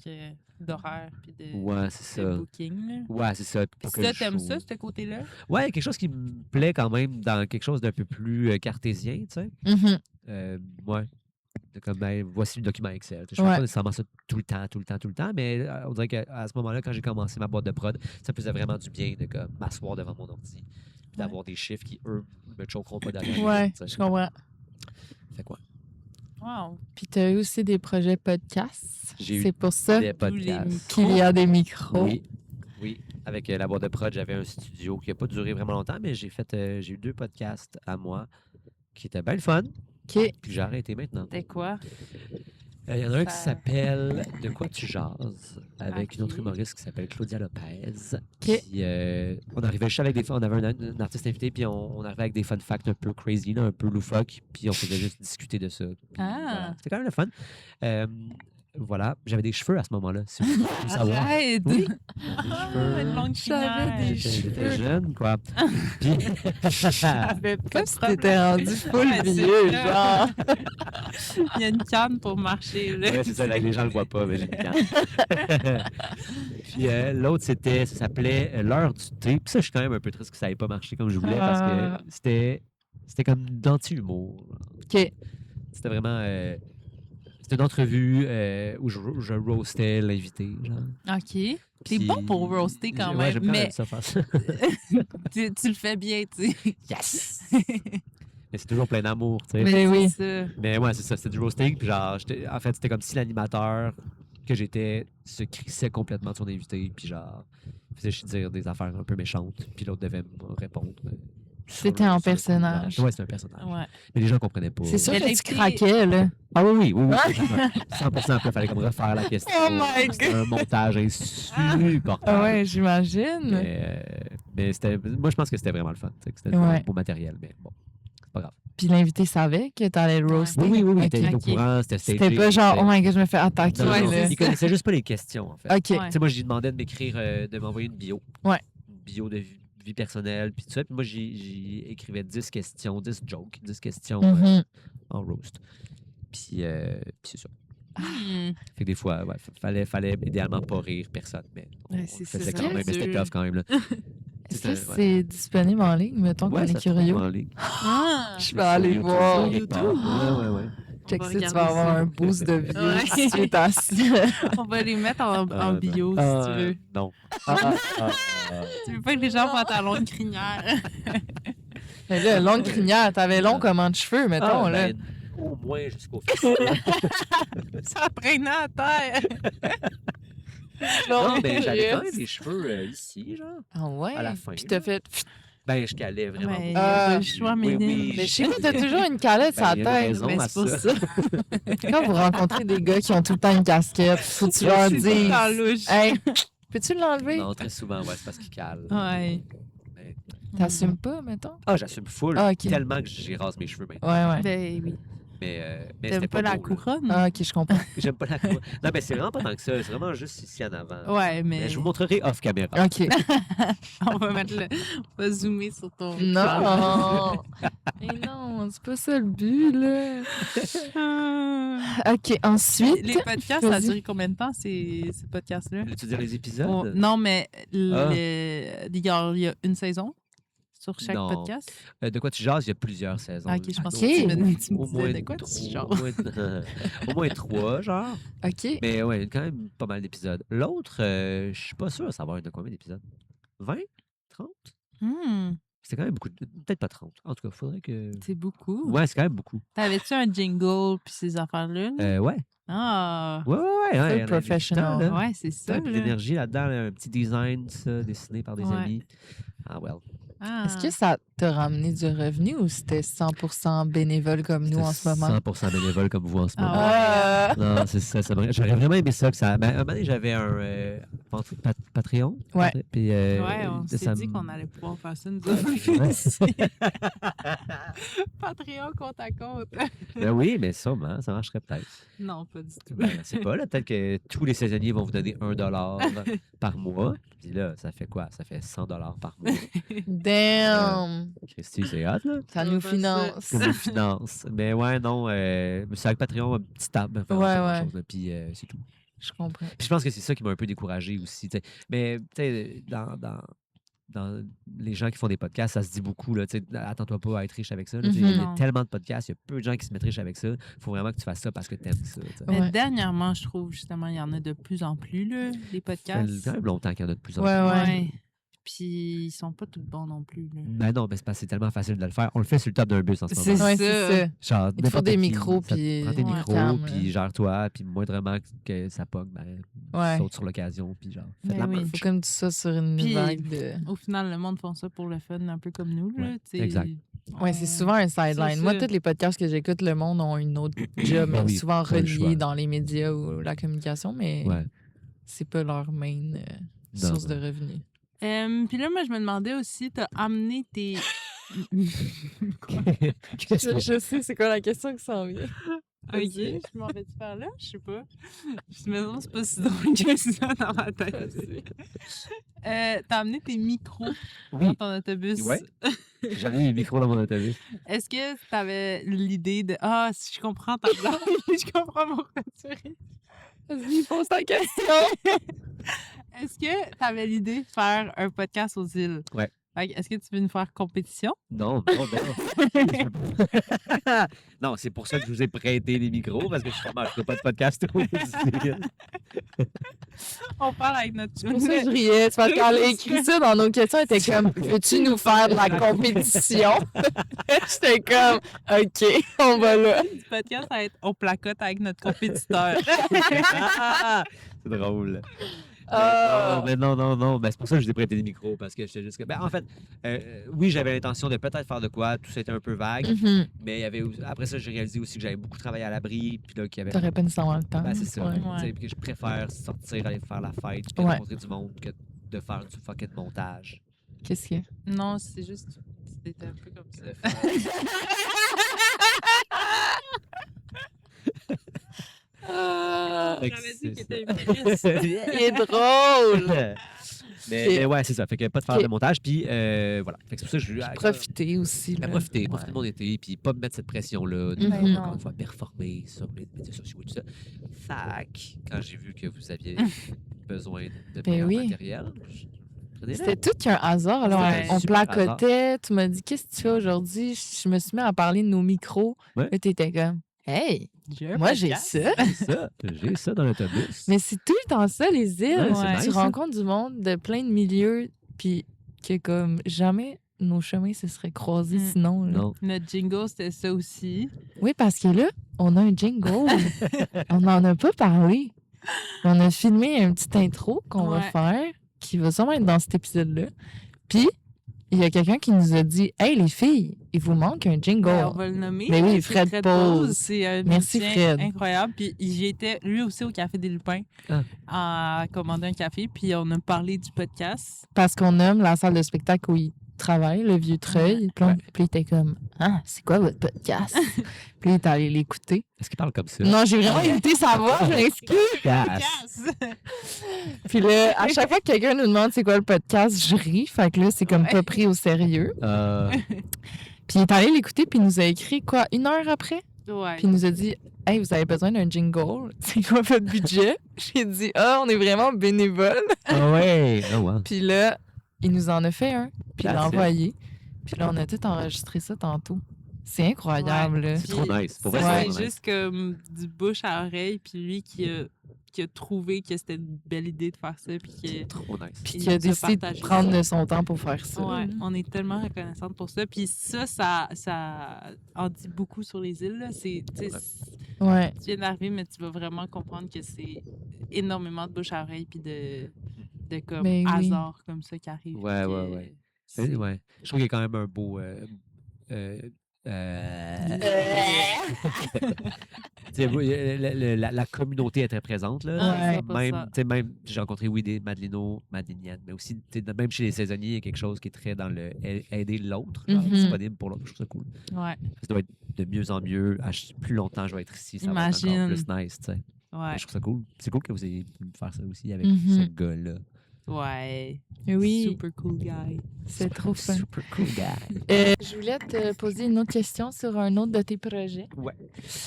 d'horaires puis de, Ouais, c'est de ça. booking. Là. Ouais, c'est ça. Puis Pour que ça, le t'aimes show- ça, ce côté-là? Ouais, quelque chose qui me plaît quand même dans quelque chose d'un peu plus cartésien, tu sais. Mhm. Ouais. C'est comme, ben, voici le document Excel. Je fais Ouais. pas nécessairement ça tout le temps, mais on dirait qu'à ce moment-là, quand j'ai commencé ma boîte de prod, ça me faisait vraiment du bien de comme, m'asseoir devant mon ordi puis d'avoir des chiffres qui, eux, me choqueront pas derrière. Ouais, tu sais. je comprends. Fait quoi? Wow. Puis t'as eu aussi des projets podcasts. J'ai eu C'est pour ça Des tous les podcasts. qu'il y a des micros. Oui. Avec la boîte de prod, j'avais un studio qui n'a pas duré vraiment longtemps, mais j'ai eu 2 podcasts à moi qui étaient bien le fun. OK. Puis j'ai arrêté maintenant. C'était quoi? Il y en a un qui Ça- s'appelle De quoi tu jases avec une autre Ok. humoriste qui s'appelle Claudia Lopez. OK. Puis on arrivait juste avec des on avait un artiste invité puis on arrivait avec des fun facts un peu crazy, là, un peu loufoques, puis on faisait juste discuter de ça. Puis voilà. C'était quand même le fun. Voilà, j'avais des cheveux à ce moment-là, si vous voulez savoir. Arrête! Oui. Ah, une longue J'avais crinière. des J'étais jeune, quoi. Puis J'avais pas Comme de si problème. t'étais rendu full Ouais, c'est vieux, ça. genre. Il y a une canne pour marcher. Là. ouais, c'est ça, les gens le voient pas, mais j'ai une canne. Puis l'autre, ça s'appelait L'heure du thé. Puis ça, je suis quand même un peu triste que ça n'ait pas marché comme je voulais parce que c'était comme d'anti-humour. OK. C'était vraiment. C'était une entrevue où je roastais l'invité. Genre. OK. T'es Puis- bon pour roaster quand Ouais, même, j'aime quand mais même ça faire ça. tu le fais bien, tu sais. Yes! Mais c'est toujours plein d'amour, tu sais. Mais oui. C'est ça. Mais ouais, c'est ça, c'était du roasting. Puis genre, en fait, c'était comme si l'animateur que j'étais se crissait complètement de son invité. Puis genre, faisait dire des affaires un peu méchantes. Puis l'autre devait me répondre. C'était en personnage. Ouais, c'était un personnage. Ouais. Mais les gens comprenaient pas. C'est sûr Mais que tu l'invité- craquais, là. Ah oui, oui. 100%. Il fallait comme refaire la question. Oh my C'était un montage insupportable. Ah ouais, j'imagine. Mais moi, je pense que c'était vraiment le fun. Tu sais, que c'était Ouais. du beau matériel. Mais bon, c'est pas grave. Puis l'invité savait que t'allais le roaster. Oui. Ok. Il était au courant. C'était stagé. C'était pas genre, oh my god, je me fais attaquer. Non, non, là. il connaissait juste pas les questions, en fait. OK. Ouais. Tu sais, moi, je lui demandais de m'écrire, de m'envoyer une bio. Ouais. Une bio de vie personnelle, puis tout ça. Puis moi, j'y écrivais 10 questions, 10 jokes, 10 questions Mhm. en roast. Puis c'est ça. Hmm. Fait que des fois, ouais, fallait idéalement pas rire personne, mais on Ouais, le c'est faisait ça. quand même, mais c'était Dur. tough quand même. Là. Est-ce que Ouais. c'est disponible en ligne, mettons qu'on Ouais, est ça se trouve curieux? en ligne. Ah! Je vais aller Sur voir. quelque part. Ouais. Check va ça, tu regarder vas avoir ça. un boost de vie Ouais. si tu es assis. On va les mettre en non. bio si tu veux. Non. Tu veux pas que les gens voient ta longue crinière. Mais là, longue crinière, t'avais long comment de cheveux, mettons, là. Ben, au moins jusqu'au fils. Ça traînait à terre. Non, mais j'avais quand même des cheveux ici, genre. Ah ouais? à la fin, Puis t'as là. fait... Ben, je calais vraiment. Mais il y beaucoup. a Ah, pas le choix, oui, Méline. oui. Mais je sais que t'as toujours une calette sur Ben, la il y a une tête. raison Mais à c'est pour ça. ça. Quand vous rencontrez des gars qui ont tout le temps une casquette, faut que tu leur C'est tout le temps dises... louche. Hey, peux-tu l'enlever? Non, très souvent, ouais, c'est parce qu'il cale. Ouais. Mais- T'assumes pas, mettons? Ah, j'assume full. Ah, ok. Tellement que j'ai rasé mes cheveux maintenant. Ouais, ouais. Ben oui. Mais T'aimes c'était pas la beau, là. couronne? Ah, ok, je comprends. J'aime pas la couronne. Non, mais c'est vraiment pas tant que ça. C'est vraiment juste ici en avant. Ouais, Mais mais je vous montrerai off caméra. OK. on va mettre le... On va zoomer sur ton... Non! Mais non, c'est pas ça le but, là. Ah. OK, ensuite... Les podcasts, ça a Vas-y. duré combien de temps, ces podcasts-là? Voulais-tu dire les épisodes? Non, mais il y a une saison? sur chaque Non. podcast? De quoi tu jases, il y a plusieurs saisons. Ok, je pense Ok. que tu me Au disais moins de quoi tu trois- jases. au moins 3, genre. OK. Mais ouais, quand même pas mal d'épisodes. L'autre, je suis pas sûr de savoir de combien d'épisodes. 20? 30? Hmm, C'est quand même beaucoup. Peut-être pas 30. En tout cas, faudrait que. c'est beaucoup. Ouais, c'est quand même beaucoup. T'avais-tu un jingle puis ces affaires-là? là? Ouais. Ah, Ouais. Full Il y en a du professional. temps, là. ouais, c'est ça. Ouais, puis là. l'énergie là-dedans, là, un petit design, ça, dessiné par des Ouais. amis. Ah, well. Ah. Est-ce que ça t'a ramené du revenu ou c'était 100% bénévole comme nous en ce moment? 100% bénévole comme vous en ce moment. Ah Non, c'est ça. J'aurais vraiment aimé ça. À un moment donné, j'avais un Patreon. Ouais. Puis, Ouais, on ça s'est dit me- qu'on allait pouvoir faire ça, nous Ouais. autres. Patreon compte à compte. Ben oui, mais sûrement, ça marcherait peut-être. Non, pas du tout. Ben, c'est pas, là. Peut-être que tous les saisonniers vont vous donner $1 par mois. Puis là, ça fait quoi? Ça fait $100 par mois. Damn! Christy, c'est hot, là. Ça Ouais, nous pas finance. Ça nous finance. Mais ouais, non, c'est avec Patreon, un petit tab. Ouais. Puis c'est tout. Je comprends. Puis je pense que c'est ça qui m'a un peu découragé aussi. T'sais. Mais tu sais, dans les gens qui font des podcasts, ça se dit beaucoup. Là, attends-toi pas à être riche avec ça. Là, Mhm. il y a Non. tellement de podcasts, il y a peu de gens qui se mettent riches avec ça. Il faut vraiment que tu fasses ça parce que tu aimes ça. t'sais. Mais Ouais. dernièrement, je trouve, justement, il y en a de plus en plus, là, les Ça podcasts. fait quand même longtemps qu'il y en a de plus en Ouais, plus. ouais. Puis ils sont pas tous bons non plus, là. Ben non, mais c'est parce que c'est tellement facile de le faire. On le fait sur le top d'un bus en ce C'est moment. Ouais, ça. c'est ça. Genre, Il te faut n'importe des qui, micros, ça te puis prends tes ouais. micros, cam, puis gère-toi, puis moindrement que ça pogne, ben, Ouais. saute sur l'occasion, puis genre, fais de Ben la oui. merch. Faut comme tu sois sur une Puis- vague de... Au final, le monde font ça pour le fun, un peu comme nous, là. Ouais, t'sais. exact. Ouais, c'est souvent un sideline. c'est Moi, ça. tous les podcasts que j'écoute, le monde ont une autre job, Ben oui, souvent pas le choix. reliée dans les médias ou la communication, mais Ouais. c'est pas leur main Non, source non. de revenus. Puis là, moi, je me demandais aussi, t'as amené tes... Qu'est-ce que- Je sais, c'est quoi la question qui s'en vient? Ok, Vas-y. je m'en vais-tu par là? Je sais pas. Mais non, c'est pas si drôle que ça dans ma tête. T'as amené tes micros Oui. dans ton autobus. Ouais. J'avais mis le micro dans mon autobus. Est-ce que t'avais l'idée de... Ah, si je comprends ta blague, je comprends pourquoi tu ris. Vas-y, pose ta question! Est-ce que t'avais l'idée de faire un podcast aux îles? Ouais. Fait que, est-ce que tu veux nous faire compétition? Non. Non, c'est pour ça que je vous ai prêté les micros, parce que je ne ferai pas de podcast. On parle avec notre... C'est pour ça que je riais. C'est parce qu'elle a écrit ça dans nos questions. Elle était comme, veux-tu nous faire de la compétition? J'étais comme, OK, on va là. Le podcast, ça va être on placote avec notre compétiteur. C'est drôle. Ah. Mais non. Ben, c'est pour ça que je vous ai prêté des micros, parce que j'étais juste... Ben, en fait, oui, j'avais l'intention de peut-être faire de quoi. Tout ça était un peu vague. Mhm. Mais il y avait... Après ça, j'ai réalisé aussi que j'avais beaucoup travaillé à l'abri. Puis là, qu'il y avait... T'aurais pas nécessairement le temps. Ben, c'est ça. Ouais. Tu sais, puis que je préfère sortir, aller faire la fête, puis Ouais. rencontrer du monde, que de faire du fucking montage. Qu'est-ce qu'il y a? Non, c'est juste... C'était un peu comme ça. De faire- Fait que J'avais dit c'est qu'il ça. était humoriste. Il est drôle! Mais ouais, c'est ça. Fait que pas de faire Ok. de montage. Puis voilà. Fait que c'est pour ça que je Profiter aussi. là. profiter Ouais. de mon été, puis pas me mettre cette pression-là de Mhm. encore une fois performer sur les médias sociaux et tout ça. Fac, quand j'ai vu que vous aviez besoin de Ben meilleur oui. matériel, prenez-le. C'était tout qu'un hasard. Alors, Ouais. on Super placotait. Tu m'as dit, qu'est-ce que tu fais aujourd'hui? Je me suis mis à parler de nos micros. Ouais. Là, t'étais comme, hey, un moi, j'ai podcast. ça. J'ai ça dans l'autobus. Mais c'est tout le temps ça, les îles. Ouais, c'est Tu nice, hein. rencontres du monde de plein de milieux, puis que comme jamais nos chemins se seraient croisés Mm. sinon. là. Non. Notre jingle, c'était ça aussi. Oui, parce que là, on a un jingle. On n'en a pas parlé. On a filmé un petit intro qu'on va Ouais. faire, qui va sûrement être dans cet épisode-là. Puis, il y a quelqu'un qui nous a dit, « Hey, les filles, il vous manque un jingle. Ben, on va le nommer. Mais oui, C'est Fred Pose. C'est un Merci, musicien Fred. incroyable. Puis j'étais lui aussi au Café des Lupins à commander un café. Puis on a parlé du podcast. Parce qu'on nomme la salle de spectacle où il travaille, le Vieux Treuil. Puis il était comme, « Ah, c'est quoi votre podcast? » Puis il est allé l'écouter. Est-ce qu'il parle comme ça? Non, j'ai vraiment imité sa voix, je m'excuse. Yes. Puis là, à chaque fois que quelqu'un nous demande c'est quoi le podcast, je ris. Fait que là, c'est comme pas pris au sérieux. Puis il est allé l'écouter, puis il nous a écrit, quoi, 1 heure après? Ouais. Puis il nous a dit, « Hey, vous avez besoin d'un jingle? C'est quoi votre budget? » J'ai dit, « Ah, on est vraiment bénévole. Ah ouais. Oh, wow. » Puis là, il nous en a fait un, puis il l'a That's it. envoyé. Puis là, on a tout enregistré ça tantôt. C'est incroyable. Là. C'est trop nice. Pour vrai, Ça, c'est c'est vraiment juste comme du bouche à oreille, puis lui qui a trouvé que c'était une belle idée de faire ça, puis C'est trop nice. Puis il qui a nous a décidé de partagé prendre ça. de son temps pour faire ça. Ouais, on est tellement reconnaissante pour ça. Puis ça en dit beaucoup sur les îles. Là. Tu sais, Ouais. tu viens d'arriver, mais tu vas vraiment comprendre que c'est énormément de bouche à oreille, puis de comme Ben oui. hasard comme ça qui arrive. Ouais, puis ouais, que ouais. c'est- Ouais. Je trouve qu'il y a quand même un beau. Tu sais, la communauté est très présente. Là. Ouais. Même, tu sais, même j'ai rencontré, oui, des Madiniennes, mais aussi, tu sais, même chez les saisonniers, il y a quelque chose qui est très dans le aider l'autre, genre, Mhm. disponible pour l'autre. Je trouve ça cool. Ouais, Ça doit être de mieux en mieux. Plus longtemps je vais être ici, ça va être encore Imagine. plus nice. Tu sais. ouais, Je trouve ça cool. C'est cool que vous ayez pu faire ça aussi avec Mhm. ce gars-là. ouais. Oui, Super cool guy. c'est trop fun. Super cool guy. Je voulais te poser une autre question sur un autre de tes projets. Ouais.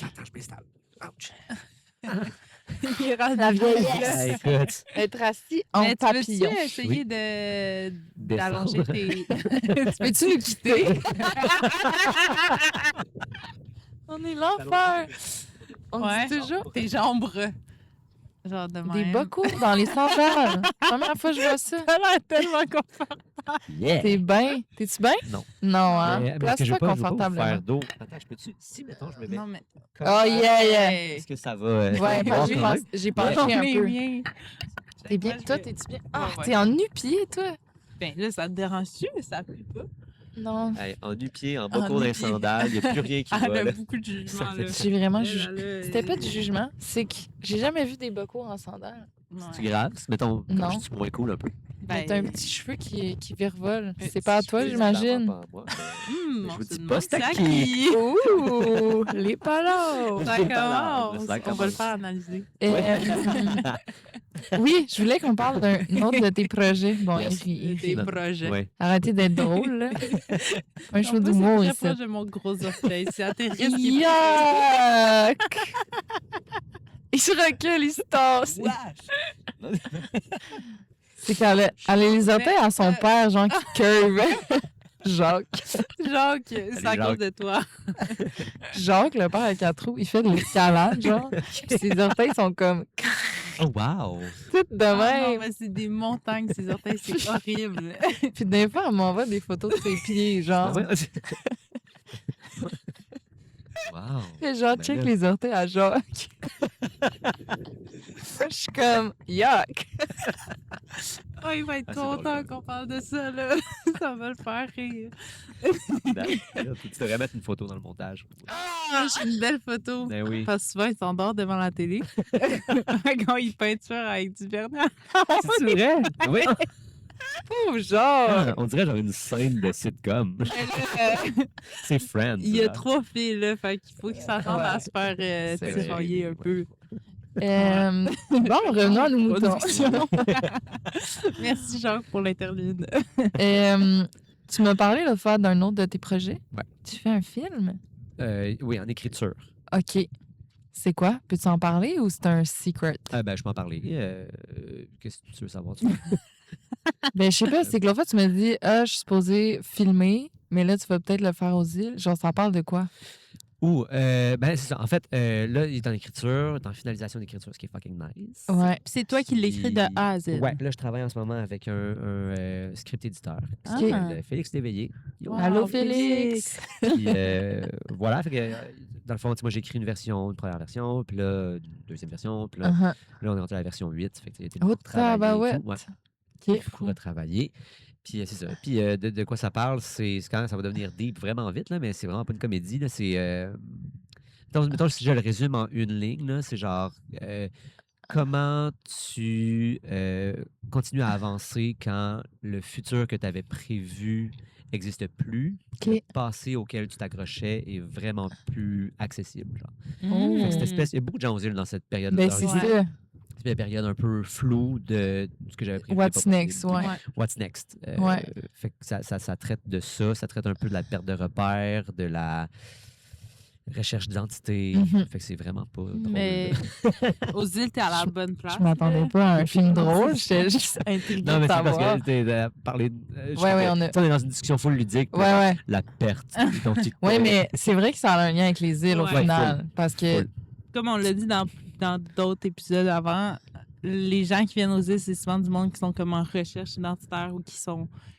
Attends, je m'installe. Ouch. Il rend La vieillesse. Ah, écoute. Être assis en Mais tu papillon. veux-tu essayer d'allonger Descendre. tes... Peux-tu nous quitter? On est l'enfer. On Ouais. dit toujours tes jambes. Genre de même. des bas courts dans les sandales. Première fois que je vois ça. Ça a l'air tellement confortable. Yeah. T'es bien? T'es-tu bien? Non. Non, hein? Mais est-ce que je Place-toi veux pas vous confortablement. faire d'eau? Attends, je peux-tu... Si, mettons, je me mets... Non, mais... comme Oh, ça, yeah, yeah. Est-ce que ça va... Ouais, voir j'ai quand même? j'ai penché J'en un ai peu. rien. T'es bien? Moi, je Toi, vais- t'es-tu bien? Ah, Ouais, ouais. t'es en nu-pied, toi? Ben là, ça te dérange-tu? Ça pue pas. Non. Hey, en nu-pied, en bas En court d'un nu-pied. sandales, il n'y a plus rien qui Elle va. a Là. beaucoup de jugement, Ça fait là. J'ai vraiment Elle, jugé. elle a- C'était pas du jugement, c'est que j'ai jamais vu des bas courts en sandales. Ouais. C'est grave. Mettons, Non. comme je suis moins cool un peu. Mais t'as un petit cheveu qui virevole. Un C'est pas à petit toi, cheveu, j'imagine. Pas à moi, mais on je vous se dis demande pas c'est à c'est à qui. Ouh, les palos! Ça Les palabres, commence. ça On va le commence. faire analyser. Oui, je voulais qu'on parle d'un autre de tes projets. Bon, Yes. il Des rit. projets. Ouais. Arrêtez d'être drôle, là. Un En show plus, d'humour c'est ici. très proche de mon gros orteil. C'est à tes risques. Yuck! Il se recule, il se tasse. C'est qu'elle a les orteils à son père, genre, qui curve. Jacques. Jacques, c'est à Jacques. cause de toi. Jacques, le père à 4 roues, il fait de l'escalade, genre. Puis ses orteils sont comme Oh, wow! toutes de Ah non, même. mais c'est des montagnes, ces orteils, c'est horrible. Puis des fois, elle m'envoie des photos de ses pieds, genre. Ouais. Wow! Et genre, Ben check là. les orteils à Jacques. Je suis comme, yuck! Oh, il va être Ah, c'est drôle, content là. qu'on parle de ça, là. Ça va le faire rire. Tu devrais mettre une photo dans le montage. Ah, j'ai une belle photo. Ben oui. Parce que souvent, il s'endort devant la télé. Quand il peinture avec du vernis. C'est vrai? Oui. Oh, genre! On dirait genre une scène de sitcom. C'est Friends. Il y a là. 3 filles, là. Fait qu'il faut qu'ils s'attendent à se faire C'est vrai. tirailler un peu. Bon, revenons à nos moutons. Production. Merci, Jacques, pour l'interlude. Tu m'as parlé l'autre fois d'un autre de tes projets. Ouais. Tu fais un film? Oui, en écriture. OK. C'est quoi? Peux-tu en parler ou c'est un secret? Ben, je m'en parlais. Qu'est-ce que tu veux savoir? Ben, je sais pas, c'est que l'autre fois, tu m'as dit, je suis supposée filmer, mais là, tu vas peut-être le faire aux îles. Genre, ça parle de quoi? Ben, c'est ça. En fait, là, il est en écriture, il est en finalisation d'écriture, ce qui est fucking nice. Ouais. C'est toi qui l'écris de A à Z. Ouais, là, je travaille en ce moment avec un script éditeur qui Ah. s'appelle Félix Léveillé. Yo. Wow, Allô, Félix! Puis, voilà, fait que, dans le fond, tu sais, moi, j'ai écrit une version, une première version, puis là, une deuxième version, puis là, Uh-huh. là on est rendu à la version 8. Fait que, il y a été Oh, beaucoup retravaillé et tabarouette! tout. Ouais, OK. beaucoup retravaillé. Puis, c'est ça. Puis, de quoi ça parle, c'est quand ça va devenir deep vraiment vite, là, mais c'est vraiment pas une comédie. Là, c'est. Mettons, si je le résume en une ligne, là, c'est genre. Comment tu continues à avancer quand le futur que tu avais prévu n'existe plus, OK. le passé auquel tu t'accrochais est vraiment plus accessible. Genre. Oh. Fait que cette espèce, il y a beaucoup de gens aux îles dans cette période. Ben, c'est Ouais. ça. C'est une période un peu floue de ce que j'avais prévu. What's pas next, possible. ouais. What's next? Ouais. Fait que ça traite de ça, ça traite un peu de la perte de repères, de la recherche d'identité. Mhm. Fait que c'est vraiment pas drôle. Mais là. aux îles, t'es à la bonne place. Je m'attendais pas à un film drôle. J'étais juste intriguée Non, de mais c'est parce savoir. que t'es parler. Ouais, on a... on est dans une discussion full ludique. Ouais. La perte d'identité. Oui, mais c'est vrai que ça a un lien avec les îles au Ouais. final. Parce que. Full. Comme on l'a dit dans d'autres épisodes avant, les gens qui viennent aux îles, c'est souvent du monde qui sont comme en recherche identitaire ou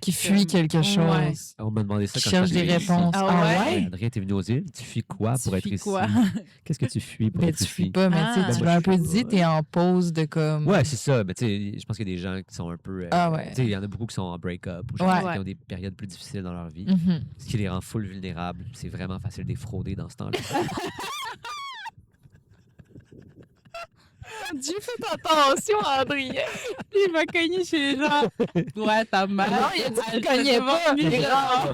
Qui fuit quelque chose. Ouais. On m'a demandé ça Qui quand cherche je des suis arrivé ici. réponses. Ah ouais? Adrien, t'es venu aux îles. Tu fuis quoi pour Tu être fuis ici? quoi? Qu'est-ce que tu fuis pour Mais être tu ici? fuis pas, mais tu sais, Ah. tu Ben, l'as moi, un peu je fuis dit, pas. t'es en pause de comme. Ouais, c'est ça. Mais tu sais, je pense qu'il y a des gens qui sont un peu. Ah ouais. Tu sais, il y en a beaucoup qui sont en break-up ou genre, Ouais. qui ont des périodes plus difficiles dans leur vie, Mhm. ce qui les rend full vulnérables. C'est vraiment facile de les frauder dans ce temps-là. Dieu, fais attention, Adrien. Il va cogner chez les gens. Ouais, ta mère. Non, il a dit qu'il cognait pas.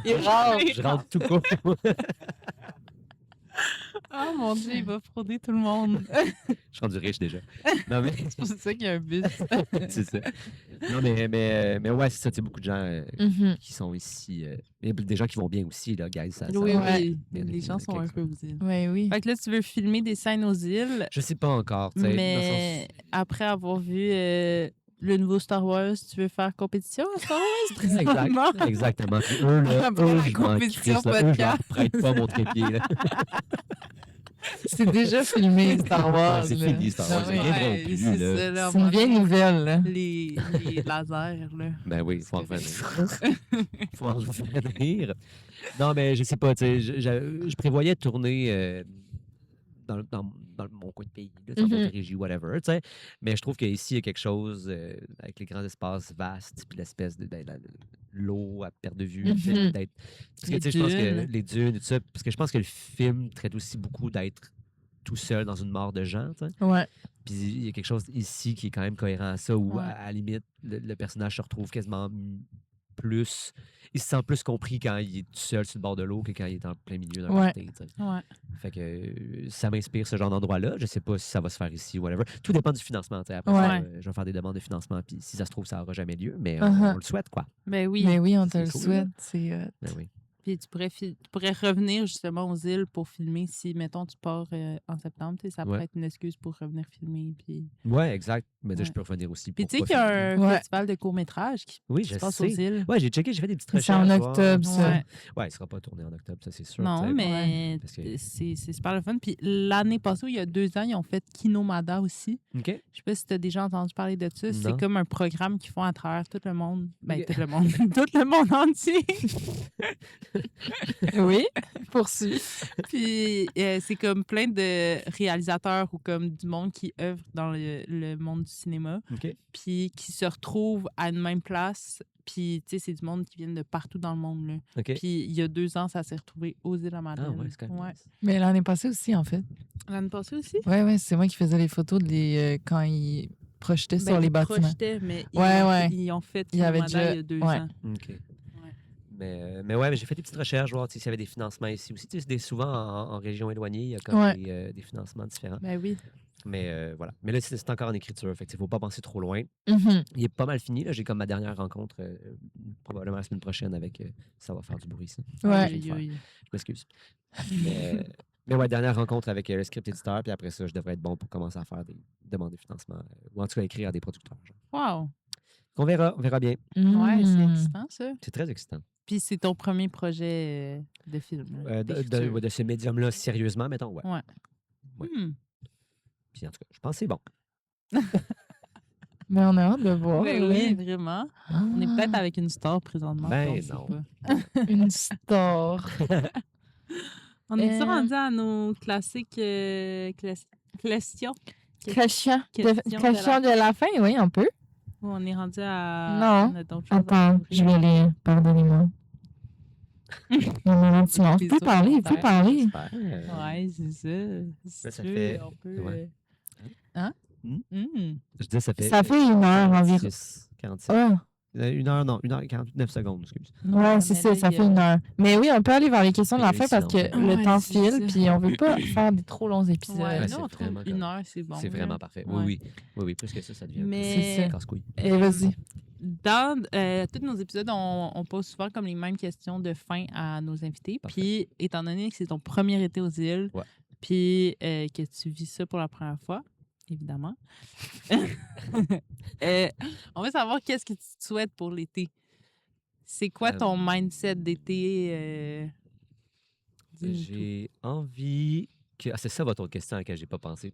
Il rentre. Je rentre tout court. Oh mon Dieu, il va frauder tout le monde. Je suis rendu riche déjà. Non, mais C'est pour ça qu'il y a un bus. c'est ça. Non, mais ouais, c'est ça. Tu sais, beaucoup de gens Mhm. qui sont ici. Il y a des gens qui vont bien aussi, là, guys. Ça, Oui, va. oui. Il y en a Les qui- gens sont quelques- un peu aux îles. Oui, oui. Fait que là, tu veux filmer des scènes aux îles, Je sais pas encore. Tu sais, dans le mais après avoir vu le nouveau Star Wars, tu veux faire compétition à Star Wars présentement? sens- Exactement. Puis eux, là, Après la je m'en compétition crisse, là. Eux, je leur podcast. prête pas mon trépied. Là. C'est déjà filmé, Star Wars. c'est là. fini, Star Wars. Ah Ils oui. reviendront plus, c'est là. ça, là, C'est une vieille nouvelle, là. les lasers, là. Ben oui, il faut en revenir. Il faut en revenir. Non, mais je sais pas, tu sais, je prévoyais tourner dans mon coin de pays, là, dans Mhm. mon régie, whatever, tu sais. Mais je trouve qu'ici, il y a quelque chose avec les grands espaces vastes, puis l'espèce de l'eau à perte de vue, Mhm. d'être. Parce que, Les tu sais, je pense que dunes. les dunes et tout ça, parce que je pense que le film traite aussi beaucoup d'être tout seul dans une mare de gens, tu sais. Ouais. Puis il y a quelque chose ici qui est quand même cohérent à ça, où Ouais. à la limite, le personnage se retrouve quasiment plus. Il se sent plus compris quand il est tout seul sur le bord de l'eau que quand il est en plein milieu d'un Ouais. party, tu sais. Ouais. Fait que ça m'inspire ce genre d'endroit-là. Je sais pas si ça va se faire ici ou whatever. Tout dépend du financement. Tu sais. Après, Ouais. ça, je vais faire des demandes de financement, puis si ça se trouve, ça n'aura jamais lieu, mais Uh-huh. on le souhaite, quoi. Ben oui. Mais oui, on te C'est le cool, souhaite. C'est Ben oui. Puis tu pourrais revenir justement aux îles pour filmer si, mettons, tu pars en septembre. Tu sais, ça Ouais. pourrait être une excuse pour revenir filmer. Puis Ouais, exact. Mais tu sais, Ouais. je peux revenir aussi. tu pour sais pas qu'il y a filmer. un Ouais. festival de court-métrage qui Oui, se je passe aux sais. îles. Ouais, j'ai checké, j'ai fait des petites c'est en recherches. voir. octobre, ça. Ouais. Ouais, il sera pas tourné en octobre, ça c'est sûr. tu Non, sais. mais Parce que- c'est super le fun. Puis l'année passée, ou il y a 2 ans, ils ont fait Kinomada aussi. OK. Je sais pas si tu as déjà entendu parler de ça. Non. C'est comme un programme qu'ils font à travers tout le monde. Ben, Ok. tout le monde. Tout le monde entier. Oui, poursuis. Puis c'est comme plein de réalisateurs ou comme du monde qui œuvre dans le monde du cinéma. OK. Puis qui se retrouvent à une même place. Puis, tu sais, c'est du monde qui vient de partout dans le monde, là. OK. Puis, il y a 2 ans, ça s'est retrouvé aux îles à Madeleine. Ah ouais, c'est quand même Ouais. nice. Mais l'année passée aussi, en fait. L'année passée aussi? Ouais, c'est moi qui faisais les photos quand ils projetaient sur Ben, les ils bâtiments. projetaient, mais Ouais. ils ont fait Il y avait Kinomada déjà- il y a 2 ouais. ans. OK. Mais ouais, mais j'ai fait des petites recherches, voir tu sais, s'il y avait des financements ici aussi. Tu sais, souvent en région éloignée, il y a comme Ouais. des financements différents. Ben oui. Mais voilà. Mais là, c'est encore en écriture. Fait que, il ne faut pas penser trop loin. Mhm. Il est pas mal fini. Là. J'ai comme ma dernière rencontre, probablement la semaine prochaine, avec Ça va faire du bruit, ça. Ouais. Aïe, aïe. Je m'excuse. Mais ouais, dernière rencontre avec le script éditeur. Puis après ça, je devrais être bon pour commencer à faire des demandes de financement. Ou en tout cas, écrire à des producteurs. Genre. Wow. On verra bien. Ouais, c'est Mhm. excitant, ça. C'est très excitant. Puis, c'est ton premier projet de film. là, d'écriture. De ce médium-là, sérieusement, mettons, ouais. Ouais. Ouais. Hmm. Puis en tout cas, je pense que c'est bon. Mais on a hâte de voir. Ouais, là. oui, vraiment. On est Ah, peut-être avec une star présentement. Ben puis on sait non. pas. une star. On est Euh, rendu à nos classiques questions. Question Question de la fin, oui, un peu. Ou on est rendu à. Non. on a d'autres choses à Attends, couvrir. je vais lire. Pardonnez-moi. Non, sinon, Des vous pouvez parler, vous pouvez commentaires. parler. J'espère. Ouais, c'est ça. Si ça tu veux, fait- on peut, ouais. Hein? Hmm? Hmm. Je disais, ça fait. Ça fait 1 heure environ. 46. Ah, 1h49 secondes, excuse. ouais, c'est mais ça, là, ça il y fait a- 1 heure. Mais oui, on peut aller vers les questions de la Oui, fin parce que sinon, le ouais, temps c'est file, ça. puis on veut pas faire des trop longs épisodes. Ouais, Ouais, là, c'est on trouve vraiment 1 heure, c'est bon. c'est là. vraiment parfait. Ouais. Oui. Plus que ça devient Mais- C'est ça. casse-couille. Et vas-y. dans tous nos épisodes, on pose souvent comme les mêmes questions de fin à nos invités. Parfait. Puis, étant donné que c'est ton premier été aux îles, Ouais. puis que tu vis ça pour la première fois, évidemment, on veut savoir qu'est-ce que tu te souhaites pour l'été. C'est quoi ton mindset d'été? Dis-nous tout. J'ai envie que... Ah, c'est ça votre autre question à laquelle j'ai pas pensé.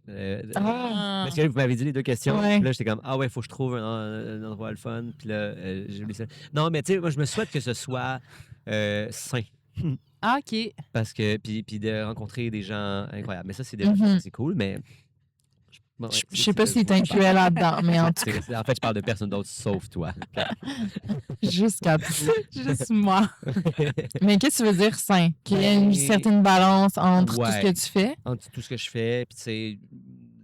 Ah. Parce que vous m'avez dit les deux questions. Ouais. Puis là, j'étais comme, ah ouais, il faut que je trouve un endroit le fun. Puis là, j'ai oublié ça. Non, mais tu sais, moi, je me souhaite que ce soit sain. Ah, OK. Parce que, puis de rencontrer des gens incroyables. Mais ça, c'est déjà Mhm. c'est cool, mais... Bon, ouais, Je sais pas si c'est- t'incluais là-dedans, mais en tout cas, En fait, je parle de personne d'autre sauf toi. jusqu'à tout. Juste moi. Mais qu'est-ce que tu veux dire sain? Qu'il y ait une Ben, certaine balance entre tout ce que ouais. tu fais? Entre tout ce que je fais, puis tu sais,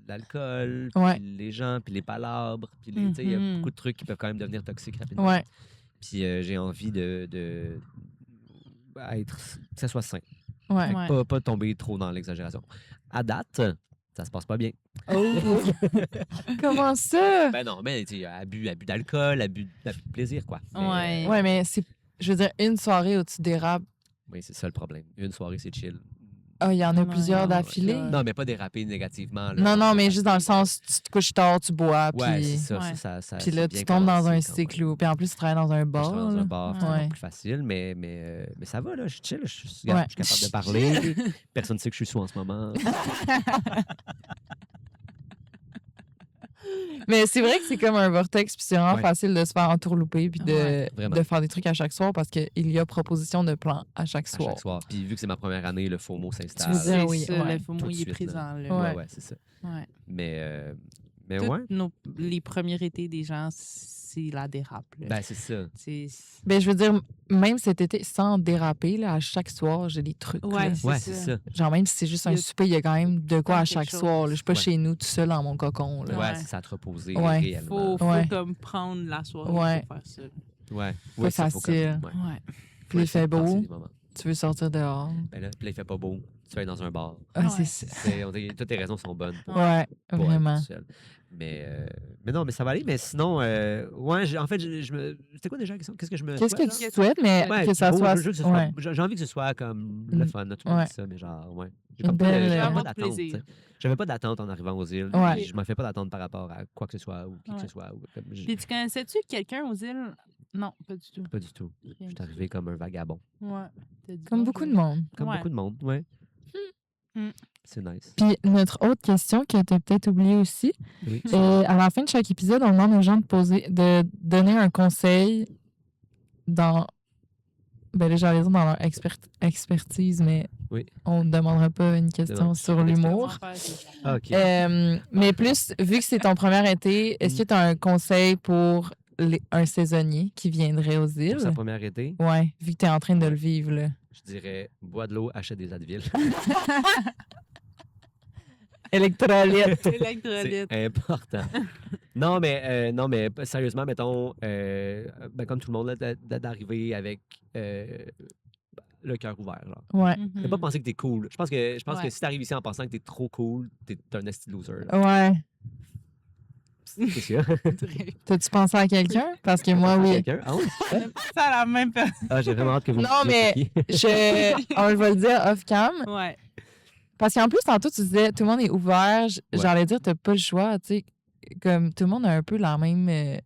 l'alcool, Ouais. puis les gens, puis les palabres, puis tu sais, il y a Mhm. beaucoup de trucs qui peuvent quand même devenir toxiques rapidement. Ouais. Puis j'ai envie de être, que ça soit sain. Ouais. Fait que Ouais. pas tomber trop dans l'exagération. À date, ça se passe pas bien. Oh. Comment ça? Ben non, mais tu sais, abus d'alcool, abus de plaisir, quoi. Mais, Ouais. Ouais, mais c'est, je veux dire, une soirée où tu dérapes. oui, c'est ça le problème. Une soirée, c'est chill. Ah, il y en a Oh plusieurs my d'affilée. God. Non, mais pas déraper négativement. Là, Non, mais juste dans le sens, tu te couches tard, tu bois, Ouais, puis... c'est ça. Ouais. ça Puis là, c'est tu bien tombes dans un commencé quand cycle même. où... Puis en plus, tu travailles dans un Je bar. suis dans un là. bar, c'est Ouais. encore plus facile, mais ça va, là, je suis chill. Je suis Ouais. capable de parler. Personne ne sait que je suis sous en ce moment. Mais c'est vrai que c'est comme un vortex, puis c'est vraiment Ouais. facile de se faire entourlouper, puis Ouais. Vraiment. de faire des trucs à chaque soir, parce qu'il y a proposition de plan à chaque À soir. chaque soir. Puis vu que c'est ma première année, le FOMO Tu s'installe. veux dire, C'est oui, ça, ouais. le FOMO, Tout de il est suite, présent. Là. Ouais. Ouais, c'est ça. Ouais. Mais Tous ouais, les premiers étés des gens, c'est la dérape. Là. ben c'est ça. C'est... Ben, je veux dire, même cet été, sans déraper, là, à chaque soir, j'ai des trucs. Ouais, là. c'est Ouais, ça. c'est ça. Genre, même si c'est juste Il y un a souper, il y a quand même de quoi à quelque chaque chose. soir. là. Je suis pas Ouais. chez nous tout seul dans mon cocon. Là. Ouais, Ouais. c'est ça, à te reposer Ouais. réellement. Faut Ouais. comme prendre la soirée Ouais. pour faire ça. Ouais. Pas Ouais, ça, faut comme- facile. ouais. Ouais. Puis il fait passer beau, des moments. tu veux sortir dehors. Ben là, puis là, il fait pas beau. Tu vas être dans un bar. Ah, Ouais. c'est ça. Toutes tes raisons sont bonnes pour, Ouais, pour vraiment. être tout seul. Mais non, mais ça va aller. Mais sinon, ouais, en fait, je me... C'était quoi déjà la question? Qu'est-ce que je me Qu'est-ce que souhaite, tu là? souhaites, mais Ouais, que ça beau, soit. je veux que ce soit- Ouais. j'ai envie que ce soit comme le fun. Là, tout le monde Ouais. dit ça, mais genre, ouais. J'ai Une comme pas, belle- j'avais Avoir pas du d'attente. plaisir. tu sais. J'avais pas d'attente en arrivant aux îles. Ouais. Puis je m'en fais pas d'attente par rapport à quoi que ce soit ou qui que Ouais. ce soit. Ou comme, Puis tu connaissais-tu quelqu'un aux îles? Non, pas du tout. pas du tout. Je suis arrivé comme un vagabond. Ouais. T'as dit Comme bon, beaucoup je- de monde. Comme Ouais. beaucoup de monde, ouais. Hmm. C'est nice. Puis notre autre question que tu as peut-être oubliée aussi, Oui. à la fin de chaque épisode, on demande aux gens de donner un conseil dans. Ben là, j'allais dire dans leur expertise, mais Oui. on ne demandera pas une question Non. sur l'humour. Comment faire, c'est ça. Ah, OK. Mais plus, vu que c'est ton premier été, est-ce que tu as un conseil pour un saisonnier qui viendrait aux îles? Pour sa première été, Ouais, vu que tu es en train de le vivre. Là. je dirais bois de l'eau, achète des Advil. Électrolyte. Électrolyte. C'est important. non, mais sérieusement, mettons, ben, comme tout le monde, là, d'arriver avec le cœur ouvert. Genre. Ouais. Ne pas penser que t'es cool. Je pense que Ouais. si t'arrives ici en pensant que t'es trop cool, t'es un esti loser. Là. Ouais. C'est sûr. T'as-tu pensé à quelqu'un? Parce que moi, oui. Quelqu'un? Ah, oui? Ça a la même personne. Ah, j'ai vraiment hâte que vous me Non, disiez mais c'est qui. on va le dire off-cam. Ouais. Parce qu'en plus, tantôt, tu disais, tout le monde est ouvert. J'allais dire, t'as pas le choix. Tu sais, comme tout le monde a un peu la même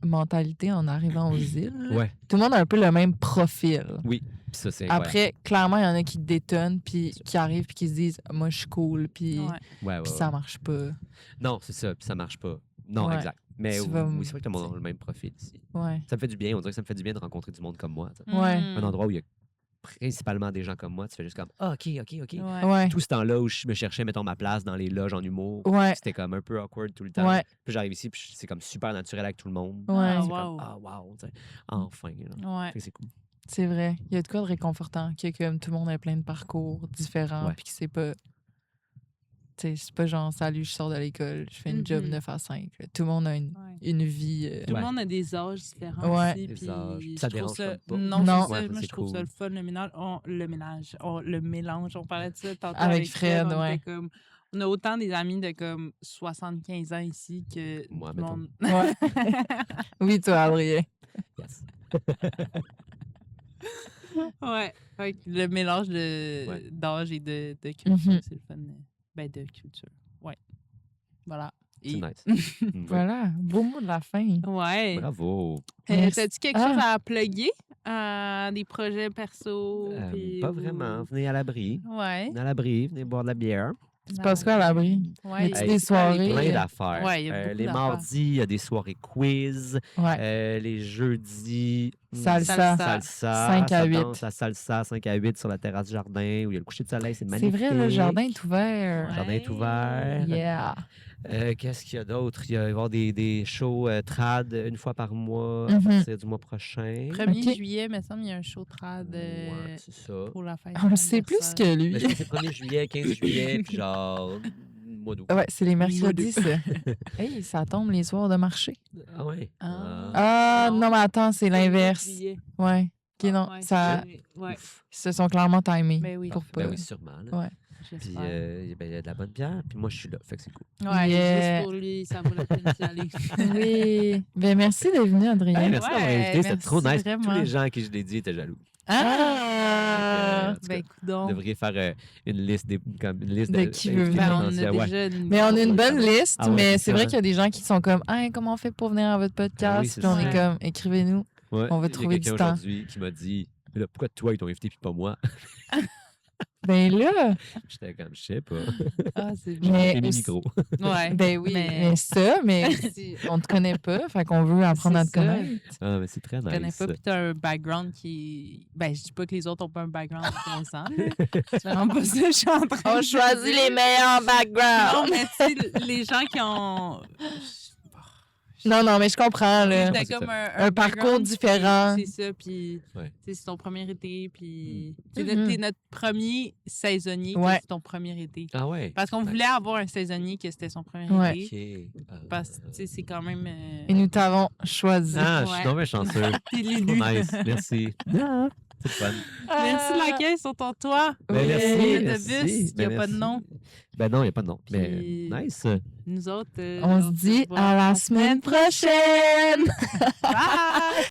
mentalité en arrivant aux îles. Ouais, Tout le monde a un peu le même profil. puis ça, c'est incroyable. Après, clairement, il y en a qui détonnent, puis qui arrivent, puis qui se disent, moi, je suis cool, puis Ouais. Ouais. ça marche pas. Non, c'est ça, puis ça marche pas. Non, Ouais. exact. Mais Tu vas oui, c'est vrai que tout le monde a le même profil ici. Ouais. Ça me fait du bien, on dirait que ça me fait du bien de rencontrer du monde comme moi. tu sais. Ouais. Un endroit où il y a principalement des gens comme moi, tu fais juste comme ah, OK. Ouais. Ouais. Tout ce temps-là où je me cherchais, mettons, ma place dans les loges en humour, Ouais. c'était comme un peu awkward tout le temps. Ouais. Puis j'arrive ici, puis c'est comme super naturel avec tout le monde. Ouais. C'est wow. comme ah, wow, tu sais, enfin. Là. Ouais. Fait que c'est cool. C'est vrai. Il y a de quoi de réconfortant, que comme tout le monde a plein de parcours différents, Ouais. puis que c'est pas. Tu sais, c'est pas genre, salut, je sors de l'école, je fais une job Mhm. 9 à 5. là. Tout le monde a une Ouais. vie. Tout Ouais. le monde a des âges différents Ouais. aussi. Des Puis âges. je Ça trouve dérange ça... comme pas. Non, Non. c'est ça. Ouais, Moi, c'est je trouve ça cool. le fun, le ménage. Le mélange. Le mélange. On parlait de ça tantôt Avec avec Fred, on ouais. était comme... On a autant des amis de comme 75 ans ici que Moi, du mettons. monde. Ouais. Oui, toi, Adrien. Yes. Ouais. Fait que le mélange Ouais. d'âge et de culture, Mhm. c'est le fun. Ben, de culture. Ouais. Voilà. C'est Et- nice. Oui. Voilà, beau mot de la fin. Ouais. Bravo. Merci. T'as-tu quelque chose à plugger? Des projets perso? puis- Pas vraiment. Venez à l'abri. Ouais. Venez à l'abri, venez boire de la bière. Tu te passes quoi à l'abri? Ouais. Y a-tu Hey, des c'est quoi les- soirées? Plein d'affaires. Ouais, il y a beaucoup les d'affaires. mardis, il y a des soirées quiz. Ouais. Les jeudis, Salsa. salsa. 5 à ça 8. danse à salsa, 5 à 8 sur la terrasse du jardin où il y a le coucher de soleil. C'est C'est magnifique. vrai, le jardin est ouvert. Le jardin est ouvert. Yeah. Qu'est-ce qu'il y a d'autre? Il va y avoir des shows trad une fois par mois Mhm. à partir du mois prochain. 1er Ok. juillet, me semble, il y a un show trad Ouais, c'est ça. pour la fête. On le sait plus que Mais lui. je pense que c'est 1er juillet, 15 juillet, puis genre mois d'août. Ouais, c'est les mercredis, ça. Hey, ça tombe les soirs de marché. Ah ouais? Ah, non, mais attends, c'est l'inverse. Ouais. Ok, non, ça, Ouais. ils se sont clairement timés. Ben oui. Pour Ben pas. oui, sûrement. Là. Ouais. Puis J'espère. ben, il y a de la bonne bière, puis moi je suis là, fait que c'est cool. Ouais, Yeah. juste pour lui, ça vaut la peine d'y aller. Oui. Ben, merci d'être venu, Adrien. Hey, merci d'avoir invité, c'était trop merci nice. Tous vraiment. les gens à qui je l'ai dit étaient jaloux. Ah! En tout cas, Ben, coudonc. Vous devriez faire une liste, De qui veut d'invités venir. Ben, on potentiels, a ouais. déjà une... Mais on a une bonne liste, Ah ouais, mais c'est c'est ça. vrai qu'il y a des gens qui sont comme hey, comment on fait pour venir à votre podcast? Ah oui, c'est Puis on ça. est comme écrivez-nous. Ouais, On va il y a trouver du quelqu'un temps. aujourd'hui qui m'a dit mais là, pourquoi toi ils t'ont invité puis pas moi? Ben là, J'étais comme je sais pas. Ah, c'est bien. mais J'ai mes aussi- micros. Ouais. ben oui, mais- mais ça, mais aussi, on te connaît pas, fait qu'on veut apprendre à te C'est ça. connaître. Ah mais c'est très Je connais nice. pas, puis t'as un background qui... Ben, je dis pas que les autres ont pas un background intéressant. là. C'est vraiment pas ça que je suis en train On de choisit dire. les meilleurs Non, backgrounds. mais tu sais, les gens qui ont... Non, mais je comprends, là. T'as c'est comme ça. un parcours background, différent. puis C'est ça, puis Ouais. tu sais, c'est ton premier été, puis t'es Mhm. t'es notre premier saisonnier, que Ouais. c'est ton premier été. Ah ouais. Parce qu'on Nice. voulait avoir un saisonnier que c'était son premier Ouais. été. OK. Parce que tu sais, c'est quand même... Et nous t'avons choisi. Ah, je suis Ouais. tombé chanceux. T'es Trop l'élu. nice. Merci. Ah, c'est fun. Merci de l'accueil sur ton toit. Ben, Oui. merci. De merci. bus, il n'y a Ben, pas de merci. nom. Ben non, il n'y a pas de nom. Puis- Mais nice. Nous autres... On se dit voit à la semaine prochaine! Bye!